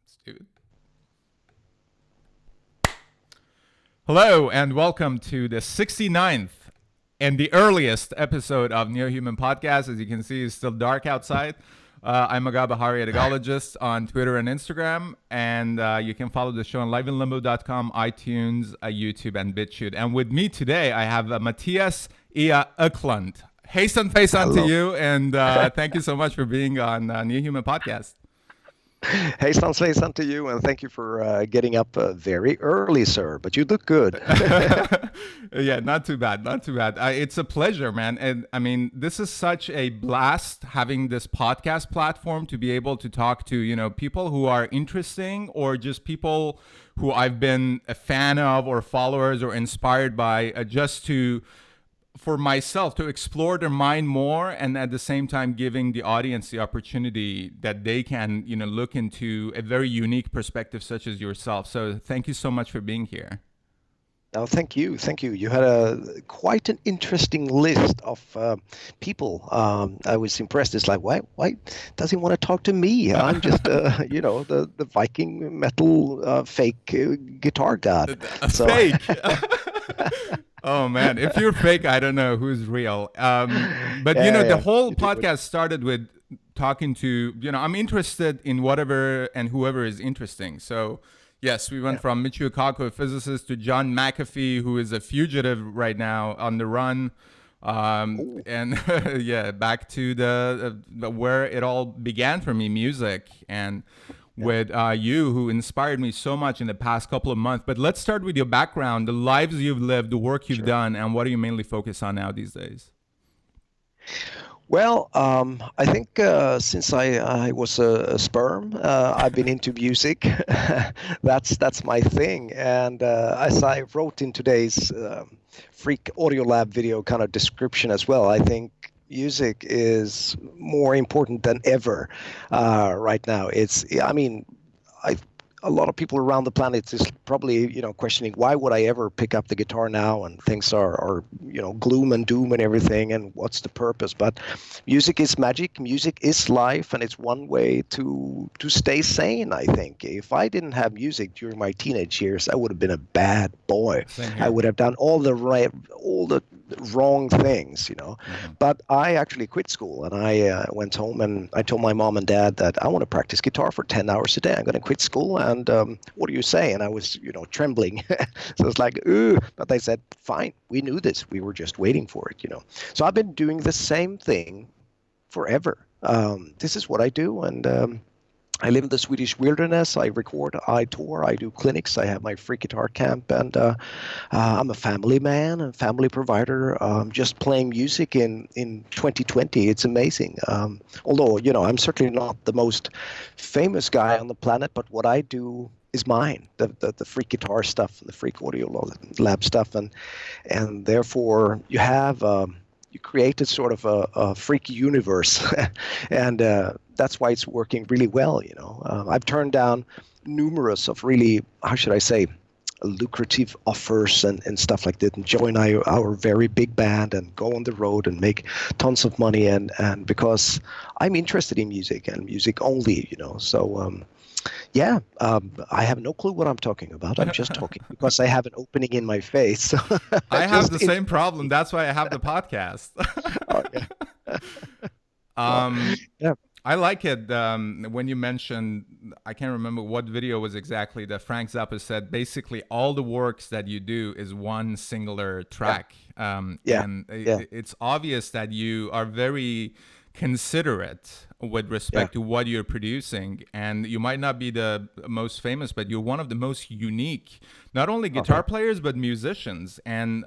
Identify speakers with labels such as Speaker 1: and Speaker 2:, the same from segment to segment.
Speaker 1: Stupid. Hello and welcome to the 69th and the earliest episode of NEOHUMAN podcast. As you can see, it's still dark outside. I'm Agah Bahari, ecologist on Twitter and Instagram, and you can follow the show on liveinlimbo.com, iTunes, YouTube, and BitChute. And with me today, I have Mattias Eklundh. Hasten face on to you, and thank you so much for being on NEOHUMAN podcast.
Speaker 2: Hey, Stan to you, and thank you for getting up very early, sir. But you look good.
Speaker 1: Yeah, not too bad, not too bad. It's a pleasure, man. And I mean, this is such a blast having this podcast platform to be able to talk to, people who are interesting or just people who I've been a fan of or followers or inspired by, for myself to explore their mind more, and at the same time giving the audience the opportunity that they can look into a very unique perspective such as yourself. So thank you so much for being here.
Speaker 2: Oh, thank you. You had quite an interesting list of people. I was impressed. It's like, why does he want to talk to me? I'm just the Viking metal fake guitar god.
Speaker 1: Fake. Oh man, if you're fake, I don't know who's real. The whole podcast started with talking to, I'm interested in whatever and whoever is interesting. So yes, we went from Michio Kaku, a physicist, to John McAfee, who is a fugitive right now on the run. And back to the where it all began for me, music, and with you, who inspired me so much in the past couple of months. But let's start with your background, the lives you've lived, the work you've done, and what do you mainly focus on now these days?
Speaker 2: Well, I think since I was a sperm, I've been into music. That's my thing. And as I wrote in today's Freak Audio Lab video kind of description as well, I think music is more important than ever right now. A lot of people around the planet is probably, questioning why would I ever pick up the guitar now, and things are gloom and doom and everything, and what's the purpose? But music is magic, music is life, and it's one way to stay sane, I think. If I didn't have music during my teenage years, I would have been a bad boy. I would have done all the wrong things,
Speaker 1: Mm-hmm.
Speaker 2: But I actually quit school, and I went home and I told my mom and dad that I want to practice guitar for 10 hours a day. I'm going to quit school, and what do you say? And I was, trembling. So it's like, ooh, but they said, fine, we knew this. We were just waiting for it, So I've been doing the same thing forever. This is what I do, and I live in the Swedish wilderness. I record, I tour, I do clinics. I have my free guitar camp, and I'm a family man and family provider. Just playing music in 2020, it's amazing. Although, I'm certainly not the most famous guy on the planet, but what I do is mine, the freak guitar stuff, the freak audio lab stuff, and therefore you have you created sort of a freak universe, and that's why it's working really well. I've turned down numerous of really, how should I say, lucrative offers and stuff like that, and join our very big band and go on the road and make tons of money, and because I'm interested in music and music only, so I have no clue what I'm talking about. I'm just talking because I have an opening in my face.
Speaker 1: I have the same problem. That's why I have the podcast. I like it when you mentioned, I can't remember what video was exactly, that Frank Zappa said basically all the works that you do is one singular track. It's obvious that you are very considerate with respect to what you're producing, and you might not be the most famous, but you're one of the most unique, not only guitar players but musicians. And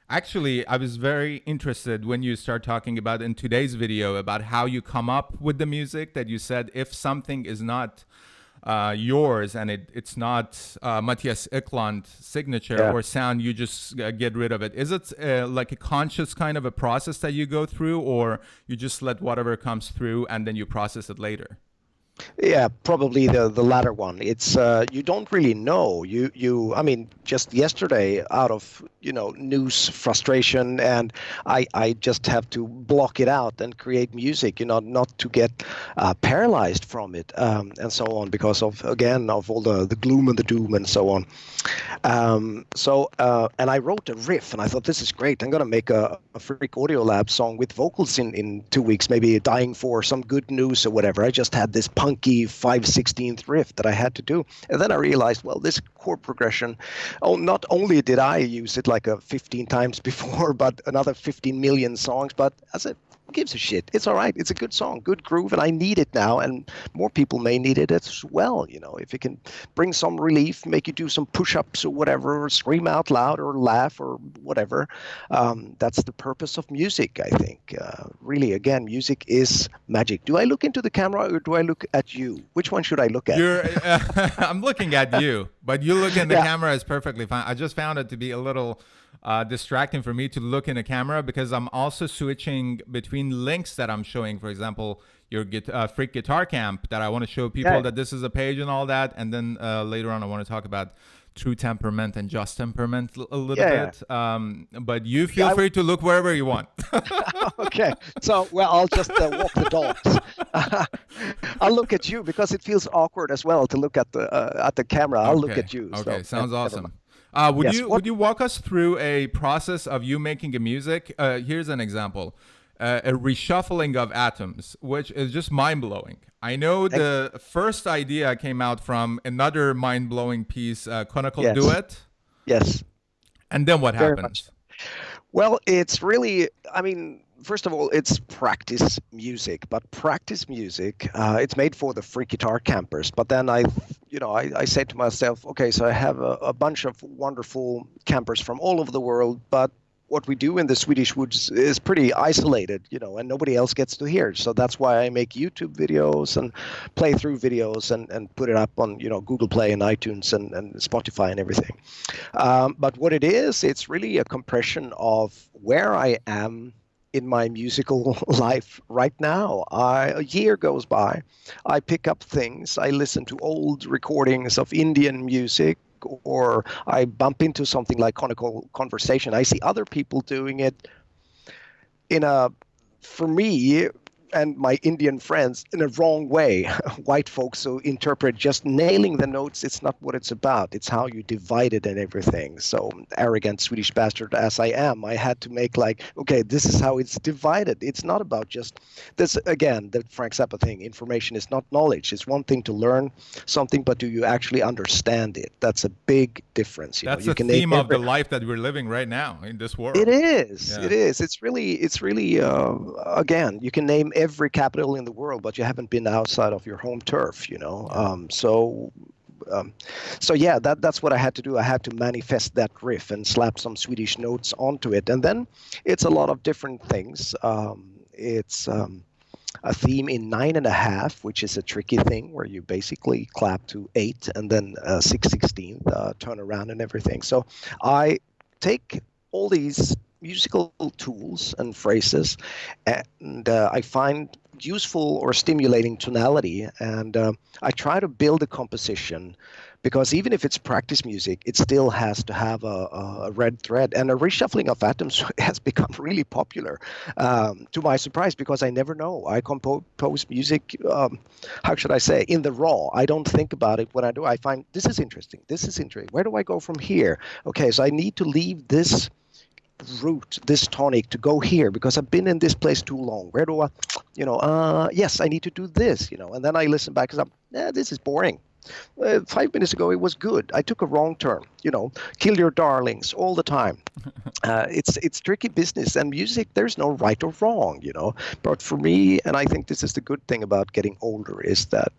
Speaker 1: actually, I was very interested when you start talking about in today's video about how you come up with the music, that you said if something is not yours and it's not Mattias Eklundh signature or sound, you just get rid of it. Is it like a conscious kind of a process that you go through, or you just let whatever comes through and then you process it later?
Speaker 2: Yeah, probably the latter one. It's you don't really know. I mean, just yesterday, out of news frustration, and I just have to block it out and create music. Not to get paralyzed from it, and so on, because of again of all the gloom and the doom and so on. And I wrote a riff, and I thought this is great. I'm gonna make a Freak Audio Lab song with vocals in 2 weeks, maybe dying for some good news or whatever. I just had this punky 5/16th riff that I had to do, and then I realized, well, this chord progression. Oh, not only did I use it like 15 times before, but another 15 million songs. But as a who gives a shit? It's all right. It's a good song, good groove, and I need it now. And more people may need it as well. If it can bring some relief, make you do some push-ups or whatever, or scream out loud or laugh or whatever. That's the purpose of music, I think. Really, again, music is magic. Do I look into the camera or do I look at you? Which one should I look at?
Speaker 1: I'm looking at you, but you look in the
Speaker 2: Yeah.
Speaker 1: camera is perfectly fine. I just found it to be a little distracting for me to look in the camera because I'm also switching between links that I'm showing. For example, your Freak Guitar Camp that I want to show people that this is a page and all that. And then later on, I want to talk about true temperament and just temperament a little bit. But you feel free to look wherever you want.
Speaker 2: Okay. So, well, I'll just walk the dogs. I'll look at you because it feels awkward as well to look at the camera. I'll look at you.
Speaker 1: Okay,
Speaker 2: So,
Speaker 1: sounds awesome.
Speaker 2: Yes,
Speaker 1: Would you walk us through a process of you making a music? Here's an example. A reshuffling of atoms, which is just mind-blowing. I know the first idea came out from another mind-blowing piece, Conical
Speaker 2: Yes.
Speaker 1: Duet.
Speaker 2: Yes.
Speaker 1: And then what
Speaker 2: Very
Speaker 1: happens?
Speaker 2: Well, it's really, I mean, first of all, it's practice music, but practice music, it's made for the freak guitar campers. But then I say to myself, okay, so I have a bunch of wonderful campers from all over the world, but what we do in the Swedish woods is pretty isolated, and nobody else gets to hear. So that's why I make YouTube videos and playthrough videos and put it up on, Google Play and iTunes and Spotify and everything. But what it is, it's really a compression of where I am in my musical life right now. A year goes by, I pick up things, I listen to old recordings of Indian music, or I bump into something like Conical Conversation. I see other people doing it for me and my Indian friends, in a wrong way. White folks who interpret just nailing the notes. It's not what it's about. It's how you divide it and everything. So arrogant Swedish bastard as I am, I had to make okay, this is how it's divided. It's not about just this, again, the Frank Zappa thing. Information is not knowledge. It's one thing to learn something, but do you actually understand it? That's a big difference.
Speaker 1: That's the theme of the life that we're living right now in this world.
Speaker 2: It is.
Speaker 1: Yeah.
Speaker 2: It is. It's really, again, you can name every capital in the world, but you haven't been outside of your home turf, So yeah, that's what I had to do. I had to manifest that riff and slap some Swedish notes onto it. And then it's a lot of different things. It's a theme in 9/2, which is a tricky thing where you basically clap to 8 and then 6/16, turn around and everything. So I take all these musical tools and phrases, and I find useful or stimulating tonality, and I try to build a composition, because even if it's practice music, it still has to have a red thread. And a reshuffling of atoms has become really popular, to my surprise, because I never know. I compose music, how should I say, in the raw. I don't think about it when I do. I find this is interesting. Where do I go from here? Okay, so I need to leave this root, this tonic, to go here because I've been in this place too long. Where do I, yes, I need to do this, and then I listen back because this is boring. 5 minutes ago, it was good. I took a wrong turn, kill your darlings all the time. It's tricky business, and music, there's no right or wrong, But for me, and I think this is the good thing about getting older, is that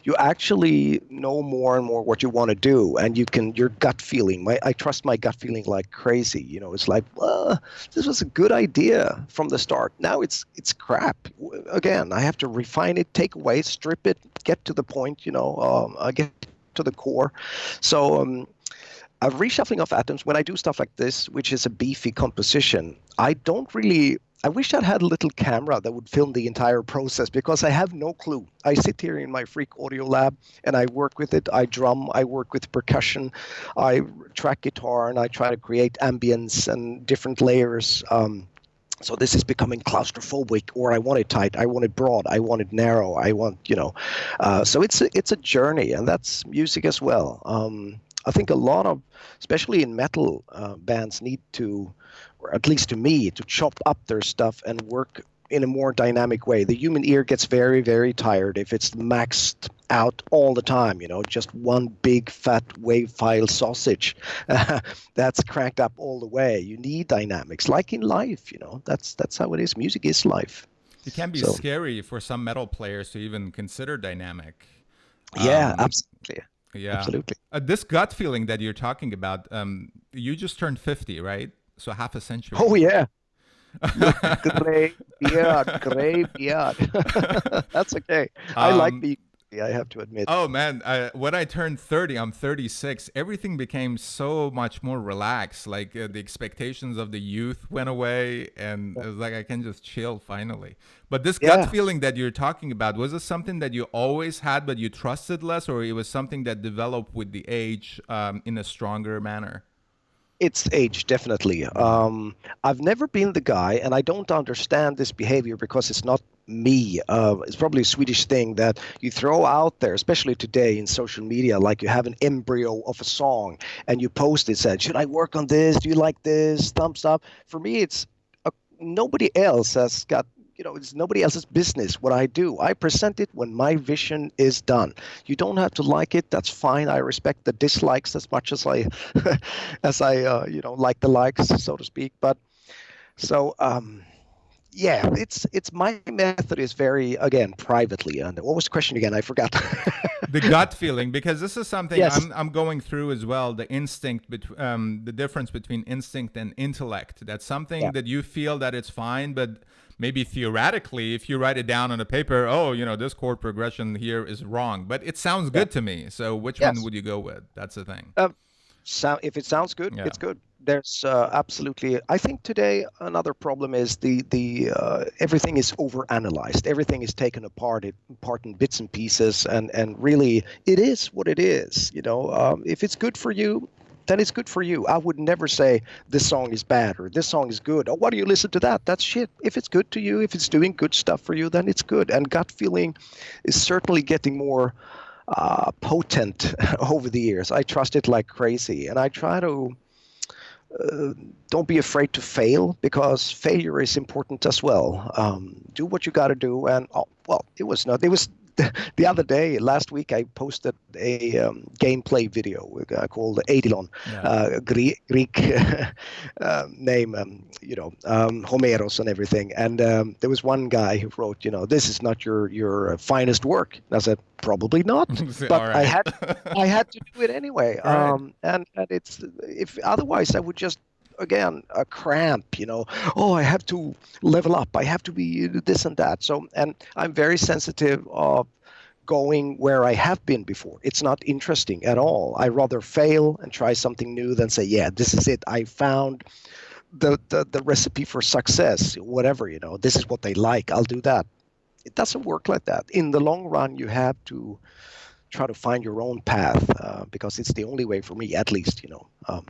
Speaker 2: you actually know more and more what you want to do, and your gut feeling. I trust my gut feeling like crazy. It's like, this was a good idea from the start. Now it's crap. Again, I have to refine it, take away, strip it, get to the point. I get to the core. So a reshuffling of atoms. When I do stuff like this, which is a beefy composition, I don't really I wish I had a little camera that would film the entire process because I have no clue. I sit here in my freak audio lab and I work with it. I drum, I work with percussion, I track guitar, and I try to create ambience and different layers. So this is becoming claustrophobic, or I want it tight, I want it broad, I want it narrow, I want, so it's a journey, and that's music as well. I think a lot of, especially in metal bands, need to, or at least to me, to chop up their stuff and work in a more dynamic way. The human ear gets very, very tired if it's maxed out all the time, just one big fat wave file sausage that's cranked up all the way. You need dynamics, like in life, that's how it is. Music is life.
Speaker 1: It can be
Speaker 2: So,
Speaker 1: scary for some metal players to even consider dynamic.
Speaker 2: yeah,
Speaker 1: Um,
Speaker 2: absolutely.
Speaker 1: yeah.
Speaker 2: Absolutely.
Speaker 1: This gut feeling that you're talking about, you just turned 50, right? So half a century.
Speaker 2: Oh, yeah. Look, gray beard. That's okay. I like
Speaker 1: um,
Speaker 2: being, I have to admit.
Speaker 1: oh man, when I turned 30, I'm 36. Everything became so much more relaxed. Like the expectations of the youth went away, and it was like I can just chill finally. But this gut
Speaker 2: Yeah.
Speaker 1: feeling that you're talking about, was it something that you always had, but you trusted less, or it was something that developed with the age in a stronger manner?
Speaker 2: It's age, definitely.
Speaker 1: Yeah.
Speaker 2: I've never been the guy, and I don't understand this behavior because it's not me. It's probably a Swedish thing that you throw out there, especially today in social media, like you have an embryo of a song and you post it, said, should I work on this? Do you like this? Thumbs up. For me, it's nobody else has got, it's nobody else's business what I do. I present it when my vision is done. You don't have to like it. That's fine. I respect the dislikes as much as I, like the likes, so to speak. But so, yeah, it's my method is very, again, privately. And what was the question again? I forgot.
Speaker 1: The gut feeling, because this is something
Speaker 2: Yes.
Speaker 1: I'm going through as well. The instinct, the difference between instinct and intellect. That's something
Speaker 2: Yeah.
Speaker 1: that you feel that it's fine, but maybe theoretically, if you write it down on a paper, oh, this chord progression here is wrong, but it sounds
Speaker 2: Yeah.
Speaker 1: good to me. So which one
Speaker 2: Yes.
Speaker 1: would you go with? That's the thing.
Speaker 2: If it sounds good,
Speaker 1: Yeah.
Speaker 2: it's good. There's absolutely. I think today another problem is the everything is overanalyzed. Everything is taken apart in bits and pieces, and really it is what it is. If it's good for you, then it's good for you. I would never say this song is bad or this song is good. Oh, why do you listen to that? That's shit. If it's good to you, if it's doing good stuff for you, then it's good. And gut feeling is certainly getting more potent over the years. I trust it like crazy, and I try to don't be afraid to fail because failure is important as well. Do what you got to do, and well, it was not. It was the other day, last week, I posted a gameplay video called Eidilon,
Speaker 1: Yeah.
Speaker 2: Greek name, Homeros and everything. And there was one guy who wrote, this is not your finest work. And I said, probably not, but
Speaker 1: All
Speaker 2: I
Speaker 1: right.
Speaker 2: had to do it anyway.
Speaker 1: Right.
Speaker 2: And it's if otherwise I would just again a cramp, oh, I have to level up, I have to be this and that. So, and I'm very sensitive of going where I have been before. It's not interesting at all. I rather fail and try something new than say, yeah, this is it, I found the recipe for success, whatever. This is what they like, I'll do that. It doesn't work like that. In the long run, you have to try to find your own path because it's the only way for me, at least.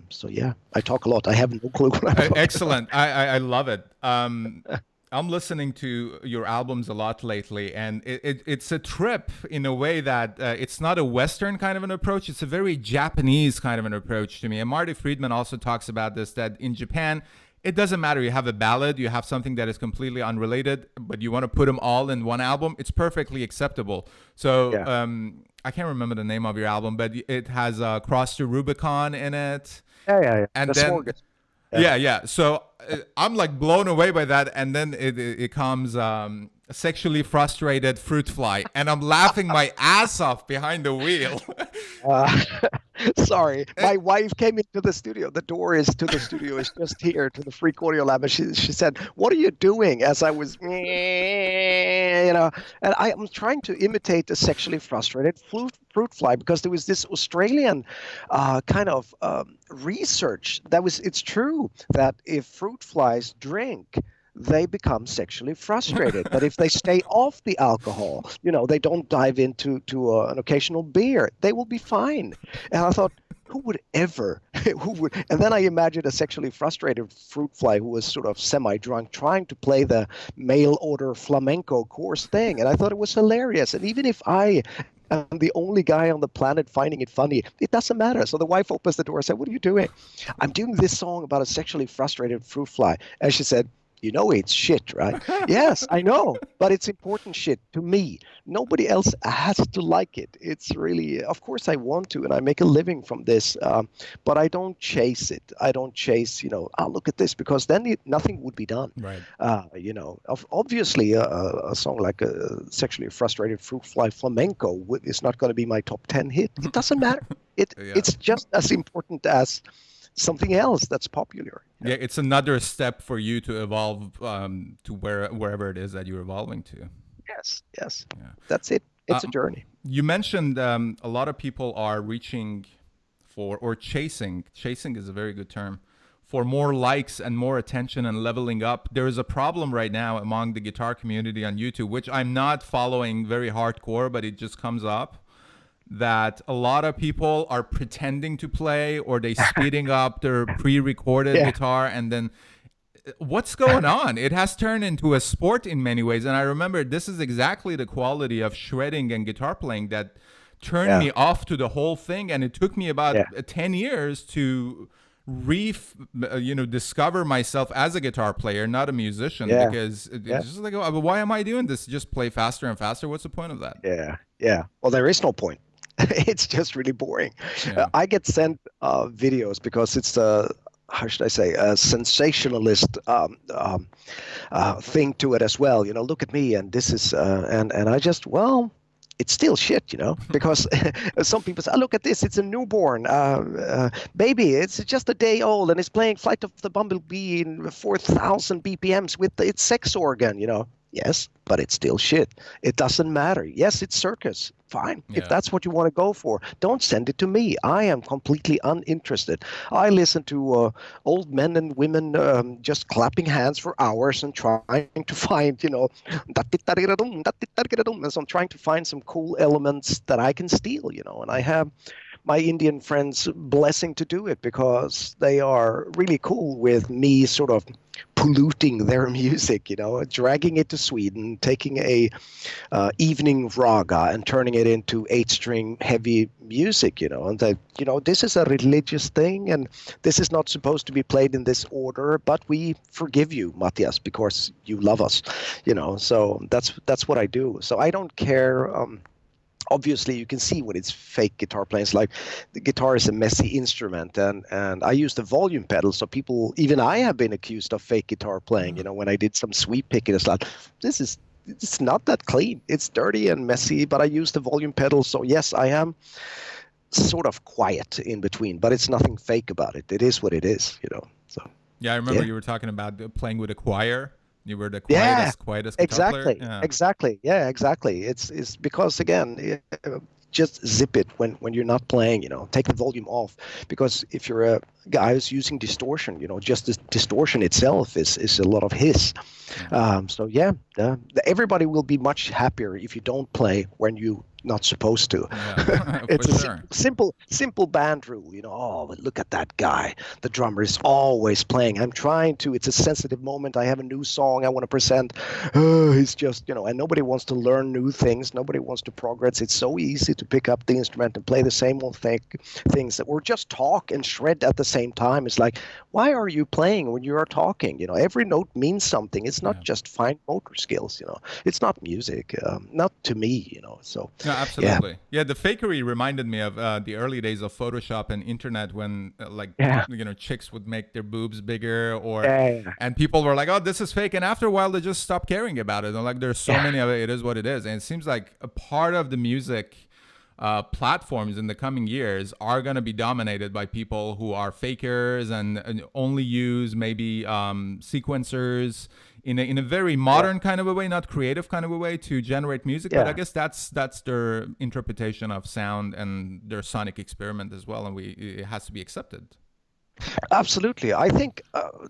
Speaker 2: So yeah, I talk a lot. I have no clue what I'm talking
Speaker 1: Excellent. I love it. I'm listening to your albums a lot lately, and it's a trip in a way that it's not a Western kind of an approach. It's a very Japanese kind of an approach to me. And Marty Friedman also talks about this, that in Japan, it doesn't matter. You have a ballad, you have something that is completely unrelated, but you want to put them all in one album. It's perfectly acceptable. So
Speaker 2: about.
Speaker 1: I can't remember the name of your album, but it has Cross the Rubicon in it.
Speaker 2: Yeah.
Speaker 1: And
Speaker 2: The
Speaker 1: then
Speaker 2: smorgasbord. Yeah.
Speaker 1: yeah. So I'm like blown away by that, and then it comes sexually frustrated fruit fly, and I'm laughing my ass off behind the wheel.
Speaker 2: Uh, sorry, my wife came into the studio. The door is to the studio is just here to the Freak Audio Lab, and she said, "What are you doing?" As I was, and I am trying to imitate a sexually frustrated fruit fly because there was this Australian kind of research that was. It's true that if fruit flies drink, they become sexually frustrated. But if they stay off the alcohol, they don't dive into an occasional beer, they will be fine. And I thought, who would ever, who would? And then I imagined a sexually frustrated fruit fly who was sort of semi-drunk trying to play the mail order flamenco course thing. And I thought it was hilarious. And even if I am the only guy on the planet finding it funny, it doesn't matter. So the wife opens the door and said, "What are you doing?" "I'm doing this song about a sexually frustrated fruit fly." And she said, "It's shit, right?" "Yes, I know, but it's important shit to me. Nobody else has to like it. It's really, of course I want to, and I make a living from this, but I don't chase it. I don't chase, look at this, because then nothing would be done.
Speaker 1: Right.
Speaker 2: Obviously a song like a Sexually Frustrated Fruit Fly Flamenco is not going to be my top 10 hit. It doesn't matter. It's just as important as something else that's popular.
Speaker 1: Yeah, it's another step for you to evolve to wherever it is that you're evolving to.
Speaker 2: Yes. Yeah. That's it. It's a journey.
Speaker 1: You mentioned a lot of people are reaching for, or chasing is a very good term, for more likes and more attention and leveling up. There is a problem right now among the guitar community on YouTube, which I'm not following very hardcore, but it just comes up, that a lot of people are pretending to play, or they speeding up their pre-recorded guitar, and then what's going on? It has turned into a sport in many ways. And I remember this is exactly the quality of shredding and guitar playing that turned me off to the whole thing. And it took me about 10 years to discover myself as a guitar player, not a musician, because it's just like, oh, why am I doing this? Just play faster and faster. What's the point of that?
Speaker 2: Yeah. Well, there is no point. It's just really boring. I get sent videos because it's how should I say, a sensationalist thing to it as well. Look at me, and this is, and I just, well, it's still shit, because some people say, "Oh, look at this, it's a newborn baby. It's just a day old, and it's playing Flight of the Bumblebee in 4,000 BPMs with its sex organ." Yes, but it's still shit. It doesn't matter. Yes, it's circus. Fine. If that's what you want to go for, don't send it to me. I am completely uninterested. I listen to old men and women just clapping hands for hours and trying to find, and so I'm trying to find some cool elements that I can steal, and I have my Indian friends' blessing to do it, because they are really cool with me sort of polluting their music, dragging it to Sweden, taking a evening raga and turning it into 8-string heavy music, and that, this is a religious thing, and this is not supposed to be played in this order, but we forgive you, Mattias, because you love us, so that's what I do. So I don't care. Obviously, you can see when it's fake guitar playing. It's like the guitar is a messy instrument, and I use the volume pedal. So people, even I have been accused of fake guitar playing. When I did some sweep picking, it's like, it's not that clean. It's dirty and messy, but I use the volume pedal. So yes, I am sort of quiet in between, but it's nothing fake about it. It is what it is, So
Speaker 1: yeah, I remember you were talking about playing with a choir. You were the quietest guitar player.
Speaker 2: Exactly. Yeah, exactly. It's because, again, just zip it when you're not playing, take the volume off, because if you're a guy who's using distortion, just the distortion itself is a lot of hiss. So everybody will be much happier if you don't play when you not supposed to. It's a simple band rule, oh, look at that guy, the drummer is always playing. I'm trying to, it's a sensitive moment, I have a new song I want to present. He's just, and nobody wants to learn new things, nobody wants to progress. It's so easy to pick up the instrument and play the same old things, that or just talk and shred at the same time. It's like, why are you playing when you are talking? Every note means something. It's not just fine motor skills, it's not music, not to me, so
Speaker 1: no, absolutely. Yeah, the fakery reminded me of the early days of Photoshop and internet, when chicks would make their boobs bigger, or and people were like, oh, this is fake, and after a while they just stopped caring about it. And like, there's so many of it is what it is. And it seems like a part of the music platforms in the coming years are going to be dominated by people who are fakers and only use maybe sequencers in a very modern kind of a way, not creative kind of a way, to generate music. But I guess that's their interpretation of sound and their sonic experiment as well, and it has to be accepted.
Speaker 2: Absolutely. I think,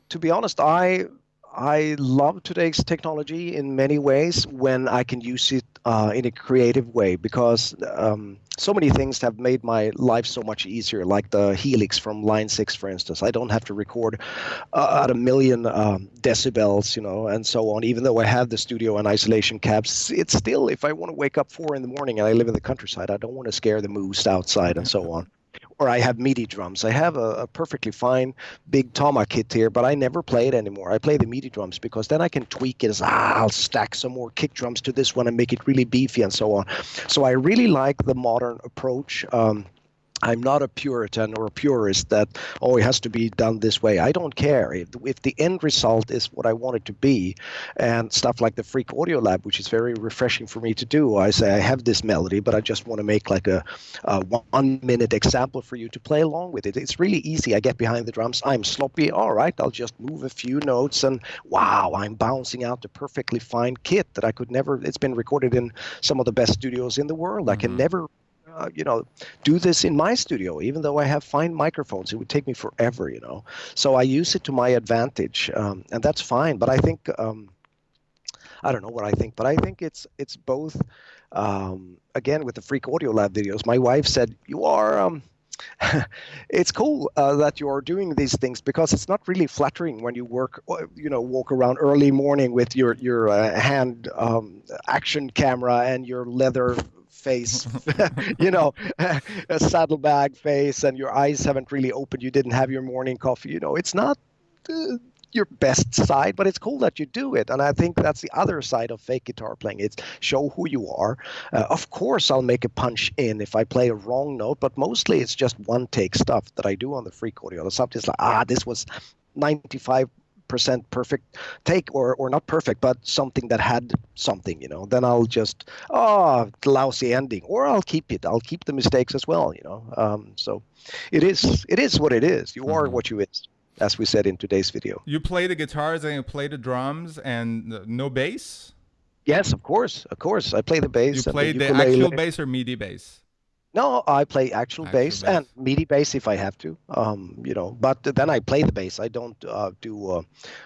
Speaker 2: to be honest, I I love today's technology in many ways when I can use it in a creative way because so many things have made my life so much easier, like the Helix from Line 6, for instance. I don't have to record at a million decibels, and so on. Even though I have the studio and isolation cabs, it's still, if I want to wake up 4 in the morning and I live in the countryside, I don't want to scare the moose outside and so on. Or I have MIDI drums. I have a perfectly fine big Tama kit here, but I never play it anymore. I play the MIDI drums because then I can tweak it as, I'll stack some more kick drums to this one and make it really beefy and so on. So I really like the modern approach. I'm not a Puritan or a purist that, oh, it has to be done this way. I don't care. If the end result is what I want it to be, and stuff like the Freak Audio Lab, which is very refreshing for me to do, I say I have this melody, but I just want to make like a 1-minute example for you to play along with it. It's really easy. I get behind the drums. I'm sloppy. All right, I'll just move a few notes, and wow, I'm bouncing out the perfectly fine kit that I could never, it's been recorded in some of the best studios in the world. I can never do this in my studio, even though I have fine microphones. It would take me forever. So I use it to my advantage, and that's fine. But I think I don't know what I think, but I think it's both. Again, with the Freak Audio Lab videos, my wife said, "You are." It's cool that you're doing these things because it's not really flattering when you walk around early morning with your hand action camera and your leather face, a saddlebag face, and your eyes haven't really opened. You didn't have your morning coffee. It's not your best side, but it's cool that you do it. And I think that's the other side of fake guitar playing. It's show who you are. Of course, I'll make a punch in if I play a wrong note, but mostly it's just one take stuff that I do on the Freak Audio. The stuff is like, this was 95% perfect take, or not perfect, but something that had something, then I'll just, lousy ending, or I'll keep it. I'll keep the mistakes as well, so it is what it is. You are what you is, as we said in today's video.
Speaker 1: You play the guitars and you play the drums and no bass?
Speaker 2: Yes, of course. I play the bass.
Speaker 1: You play the actual bass or MIDI bass?
Speaker 2: No, I play actual bass and MIDI bass if I have to, but then I play the bass. I don't do a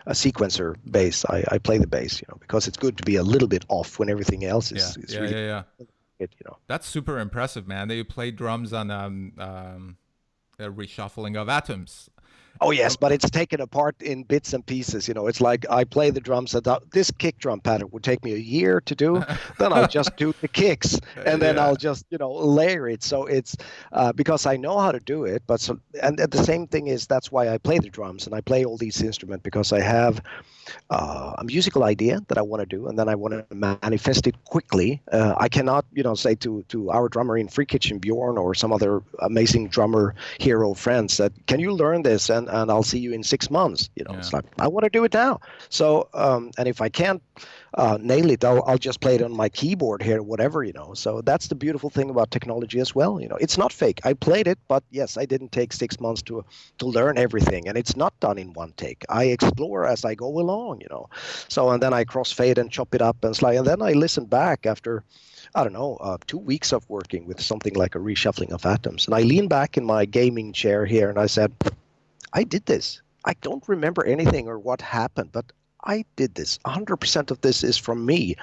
Speaker 2: sequencer bass. I play the bass, because it's good to be a little bit off when everything else is really good,
Speaker 1: That's super impressive, man. That you play drums on a reshuffling of atoms.
Speaker 2: Oh, yes, but it's taken apart in bits and pieces. It's like I play the drums. This kick drum pattern would take me a year to do. Then I'll just do the kicks, and then I'll just, layer it. So it's because I know how to do it. And the same thing is that's why I play the drums and I play all these instruments, because I have a musical idea that I want to do, and then I want to manifest it quickly. I cannot, say to our drummer in Free Kitchen, Bjorn, or some other amazing drummer hero friends that, can you learn this and I'll see you in 6 months. It's like, I want to do it now. So and if I can't nail it, I'll just play it on my keyboard here, whatever. So that's the beautiful thing about technology as well. It's not fake. I played it, but yes, I didn't take 6 months to learn everything, and it's not done in one take. I explore as I go along. So, and then I crossfade and chop it up and slide, and then I listen back after, I don't know, 2 weeks of working with something like a reshuffling of atoms, and I lean back in my gaming chair here and I said, I did this. I don't remember anything or what happened, but I did this. 100% of this is from me.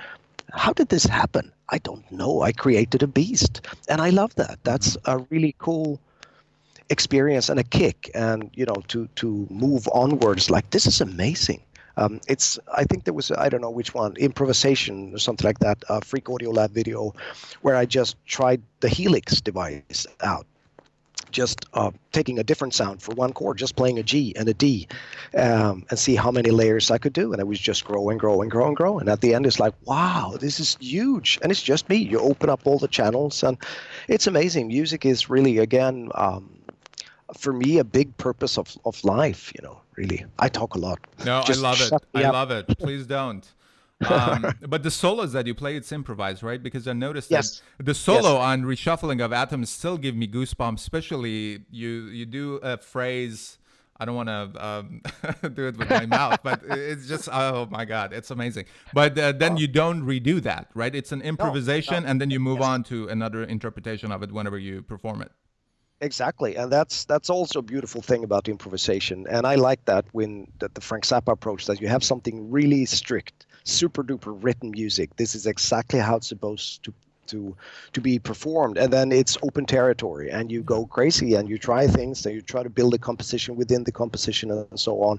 Speaker 2: How did this happen? I don't know. I created a beast, and I love that. That's a really cool experience and a kick, and to move onwards, like, this is amazing. I think there was, I don't know which one, improvisation or something like that, Freak Audio Lab video, where I just tried the Helix device out, just taking a different sound for one chord, just playing a G and a D, and see how many layers I could do. And it was just grow. And at the end, it's like, wow, this is huge. And it's just me. You open up all the channels, and it's amazing. Music is really, again, for me, a big purpose of life, really. I talk a lot.
Speaker 1: No, I love it. I love it. Please don't. But the solos that you play, it's improvised, right? Because I noticed that the solo on Reshuffling of Atoms still give me goosebumps, especially you do a phrase. I don't want to do it with my mouth, but it's just, oh my God, it's amazing. But then you don't redo that, right? It's an improvisation, and then you move on to another interpretation of it whenever you perform it.
Speaker 2: Exactly, and that's also a beautiful thing about improvisation, and I like that when that the Frank Zappa approach, that you have something really strict, super duper written music. This is exactly how it's supposed to to be performed, and then it's open territory, and you
Speaker 1: Yeah.
Speaker 2: go crazy and you try things, and you try to build a composition within the composition and so on.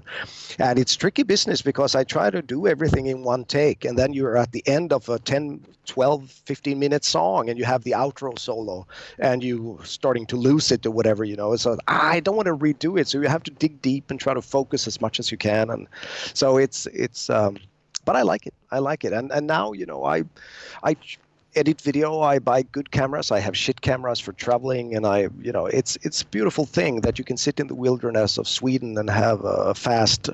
Speaker 2: And it's tricky business because I try to do everything in one take, and then you're at the end of a 10, 12, 15-minute song, and you have the outro solo, and you starting to lose it or whatever, So I don't want to redo it, so you have to dig deep and try to focus as much as you can, and so but I like it. I like it, and now I edit video. I buy good cameras. I have shit cameras for traveling, and it's a beautiful thing that you can sit in the wilderness of Sweden and have a fast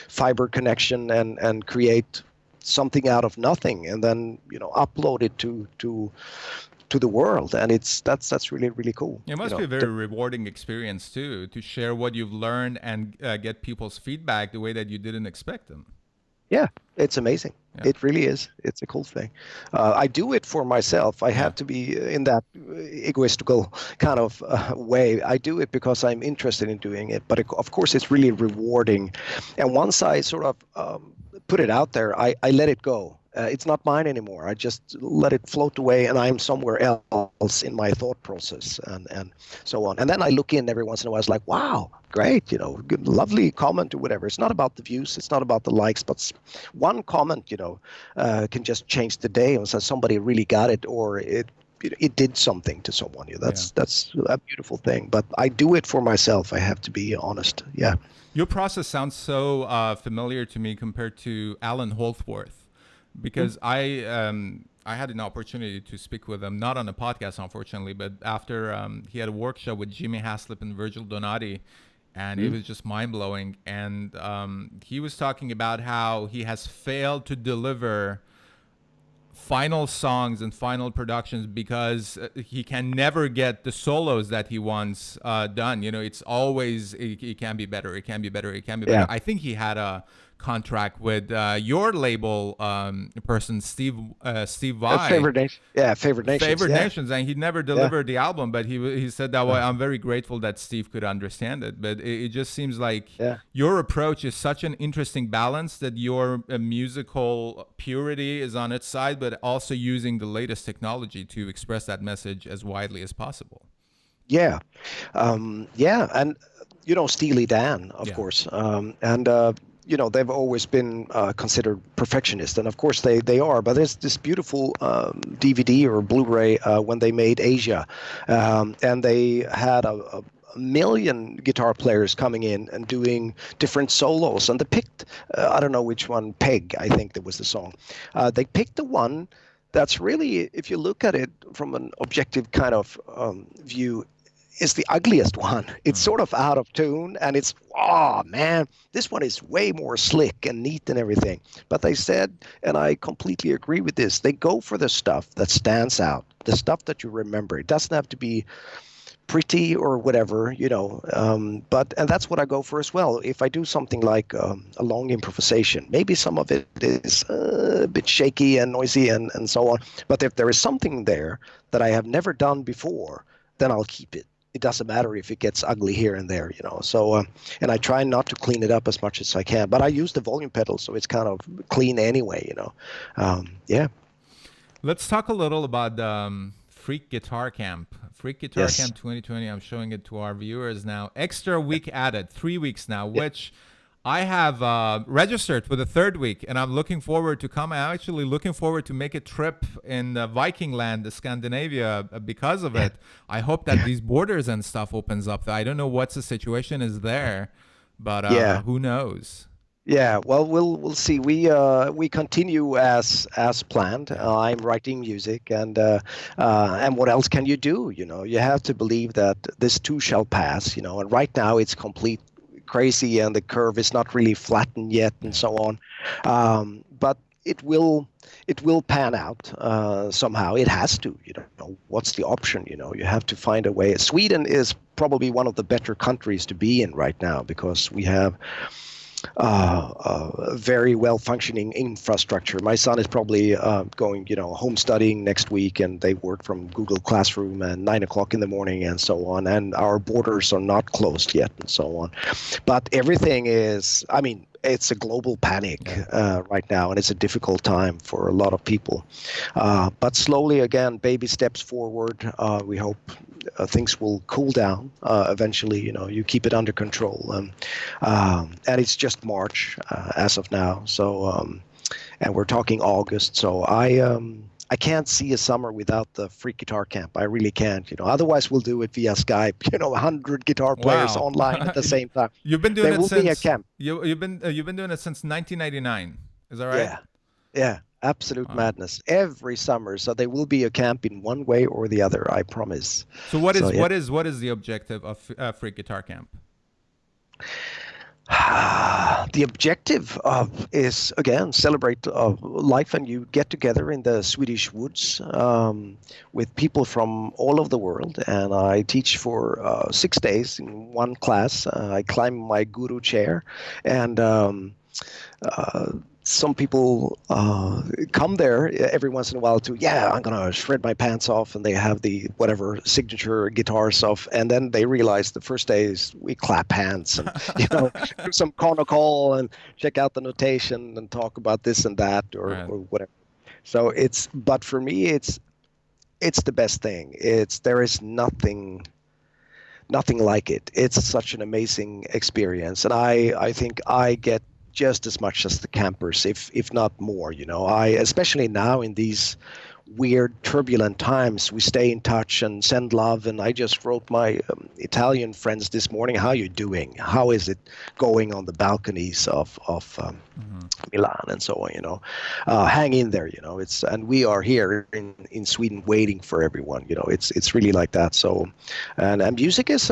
Speaker 2: fiber connection and create something out of nothing, and then upload it to the world, and that's really really cool.
Speaker 1: It must be a very rewarding experience too, to share what you've learned and get people's feedback the way that you didn't expect them.
Speaker 2: Yeah, it's amazing. Yeah. It really is. It's a cool thing. I do it for myself. I have to be in that egoistical kind of way. I do it because I'm interested in doing it. But of course, it's really rewarding. And once I sort of put it out there, I let it go. It's not mine anymore. I just let it float away, and I'm somewhere else in my thought process and so on. And then I look in every once in a while. It's like, wow, great, good, lovely comment or whatever. It's not about the views. It's not about the likes, but one comment, can just change the day, and so somebody really got it, or it did something to someone. That's a beautiful thing. But I do it for myself. I have to be honest. Yeah.
Speaker 1: Your process sounds so familiar to me compared to Alan Holdsworth. Because I had an opportunity to speak with him, not on a podcast, unfortunately, but after he had a workshop with Jimmy Haslip and Virgil Donati, and it was just mind-blowing. And he was talking about how he has failed to deliver final songs and final productions because he can never get the solos that he wants done. It's always, it can be better, it can be better, it can be better. I think he had a contract with your label person, Steve Vai.
Speaker 2: Favorite Nations. Yeah, Favorite Nations.
Speaker 1: Favorite Nations, and he never delivered the album, but he said that way. I'm very grateful that Steve could understand it. But it just seems like your approach is such an interesting balance, that your musical purity is on its side, but also using the latest technology to express that message as widely as possible.
Speaker 2: Yeah. And Steely Dan, of course, they've always been considered perfectionists, and of course they are. But there's this beautiful DVD or Blu-ray when they made Asia, and they had a million guitar players coming in and doing different solos, and they picked I don't know which one, Peg, I think that was the song. They picked the one that's really, if you look at it from an objective kind of view, is the ugliest one. It's sort of out of tune, and it's, oh man, this one is way more slick and neat and everything. But they said, and I completely agree with this, they go for the stuff that stands out, the stuff that you remember. It doesn't have to be pretty or whatever, and that's what I go for as well. If I do something like a long improvisation, maybe some of it is a bit shaky and noisy and so on. But if there is something there that I have never done before, then I'll keep it. It doesn't matter if it gets ugly here and there, So, and I try not to clean it up as much as I can. But I use the volume pedal, so it's kind of clean anyway, Yeah.
Speaker 1: Let's talk a little about Freak Guitar Camp. Freak Guitar Camp 2020. I'm showing it to our viewers now. Extra week added, 3 weeks now, which I have registered for the third week, and I'm looking forward to come. I'm actually looking forward to make a trip in Viking land, Scandinavia, because of it. I hope that these borders and stuff opens up. I don't know what the situation is there, but who knows?
Speaker 2: Yeah, well, we'll see. We continue as planned. I'm writing music, and what else can you do? You have to believe that this too shall pass. And right now it's complete crazy, and the curve is not really flattened yet, and so on. But it will pan out somehow. It has to. What's the option? You have to find a way. Sweden is probably one of the better countries to be in right now, because we have very well functioning infrastructure. My son is probably going, home studying next week, and they work from Google Classroom at 9 o'clock in the morning and so on. And our borders are not closed yet, and so on. But everything is, I mean, it's a global panic right now, and it's a difficult time for a lot of people. But slowly, again, baby steps forward. We hope things will cool down eventually. You keep it under control, and it's just March as of now. So, and we're talking August. So I can't see a summer without the free guitar camp. I really can't. Otherwise we'll do it via Skype. 100 guitar players
Speaker 1: Wow.
Speaker 2: online at the same time.
Speaker 1: You've been doing
Speaker 2: There
Speaker 1: it
Speaker 2: will be a
Speaker 1: since
Speaker 2: camp.
Speaker 1: you've been doing it since 1999. Is that right?
Speaker 2: Yeah. Yeah, absolute madness every summer. So there will be a camp in one way or the other, I promise.
Speaker 1: So what is the objective of Free Guitar Camp?
Speaker 2: The objective is, again, celebrate life, and you get together in the Swedish woods with people from all over the world. And I teach for 6 days in one class. I climb my guru chair, and some people come there every once in a while to, I'm going to shred my pants off, and they have the whatever signature guitar stuff. And then they realize the first day is we clap hands and, do some chronicle and check out the notation and talk about this and that or whatever. So but for me, it's the best thing. There is nothing like it. It's such an amazing experience. And I think I get just as much as the campers, if not more. Especially now in these weird, turbulent times, we stay in touch and send love. And I just wrote my Italian friends this morning, how you doing? How is it going on the balconies of Milan and so on? Hang in there. And we are here in Sweden waiting for everyone. It's really like that. So, and music is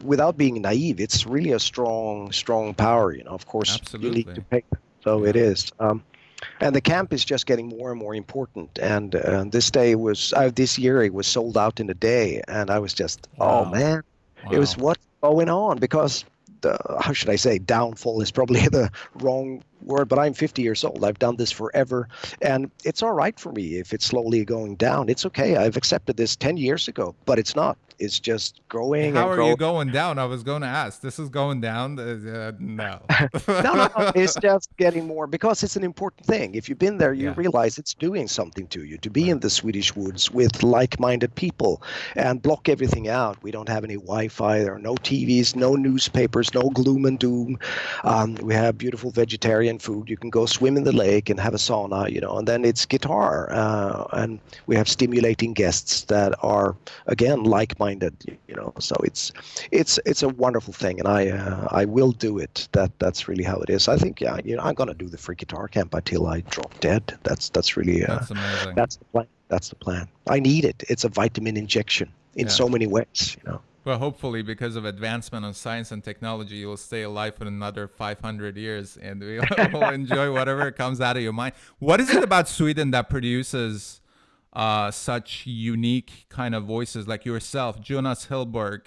Speaker 2: without being naive, it's really a strong power. Of course,
Speaker 1: absolutely.
Speaker 2: You need to pay. So it is. And the camp is just getting more and more important. And this year it was sold out in a day. And I was just, oh man, it was what's going on? Because how should I say, downfall is probably the wrong word, but I'm 50 years old. I've done this forever. And it's all right for me if it's slowly going down. It's okay. I've accepted this 10 years ago, but it's not. It's just growing.
Speaker 1: How are you going down? I was going to ask. This is going down? No.
Speaker 2: No. It's just getting more, because it's an important thing. If you've been there, you realize it's doing something to you to be in the Swedish woods with like-minded people and block everything out. We don't have any Wi-Fi. There are no TVs, no newspapers, no gloom and doom. We have beautiful vegetarian food. You can go swim in the lake and have a sauna, and then it's guitar. And we have stimulating guests that are, again, like-minded. So it's a wonderful thing, and I will do it. That's really how it is. I think I'm gonna do the free guitar camp until I drop dead. That's really
Speaker 1: that's amazing.
Speaker 2: That's the plan. That's the plan. I need it. It's a vitamin injection in so many ways.
Speaker 1: Well, hopefully, because of advancement on science and technology, you'll stay alive for another 500 years, and we'll enjoy whatever comes out of your mind. What is it about Sweden that produces such unique kind of voices like yourself, Jonas Hillberg,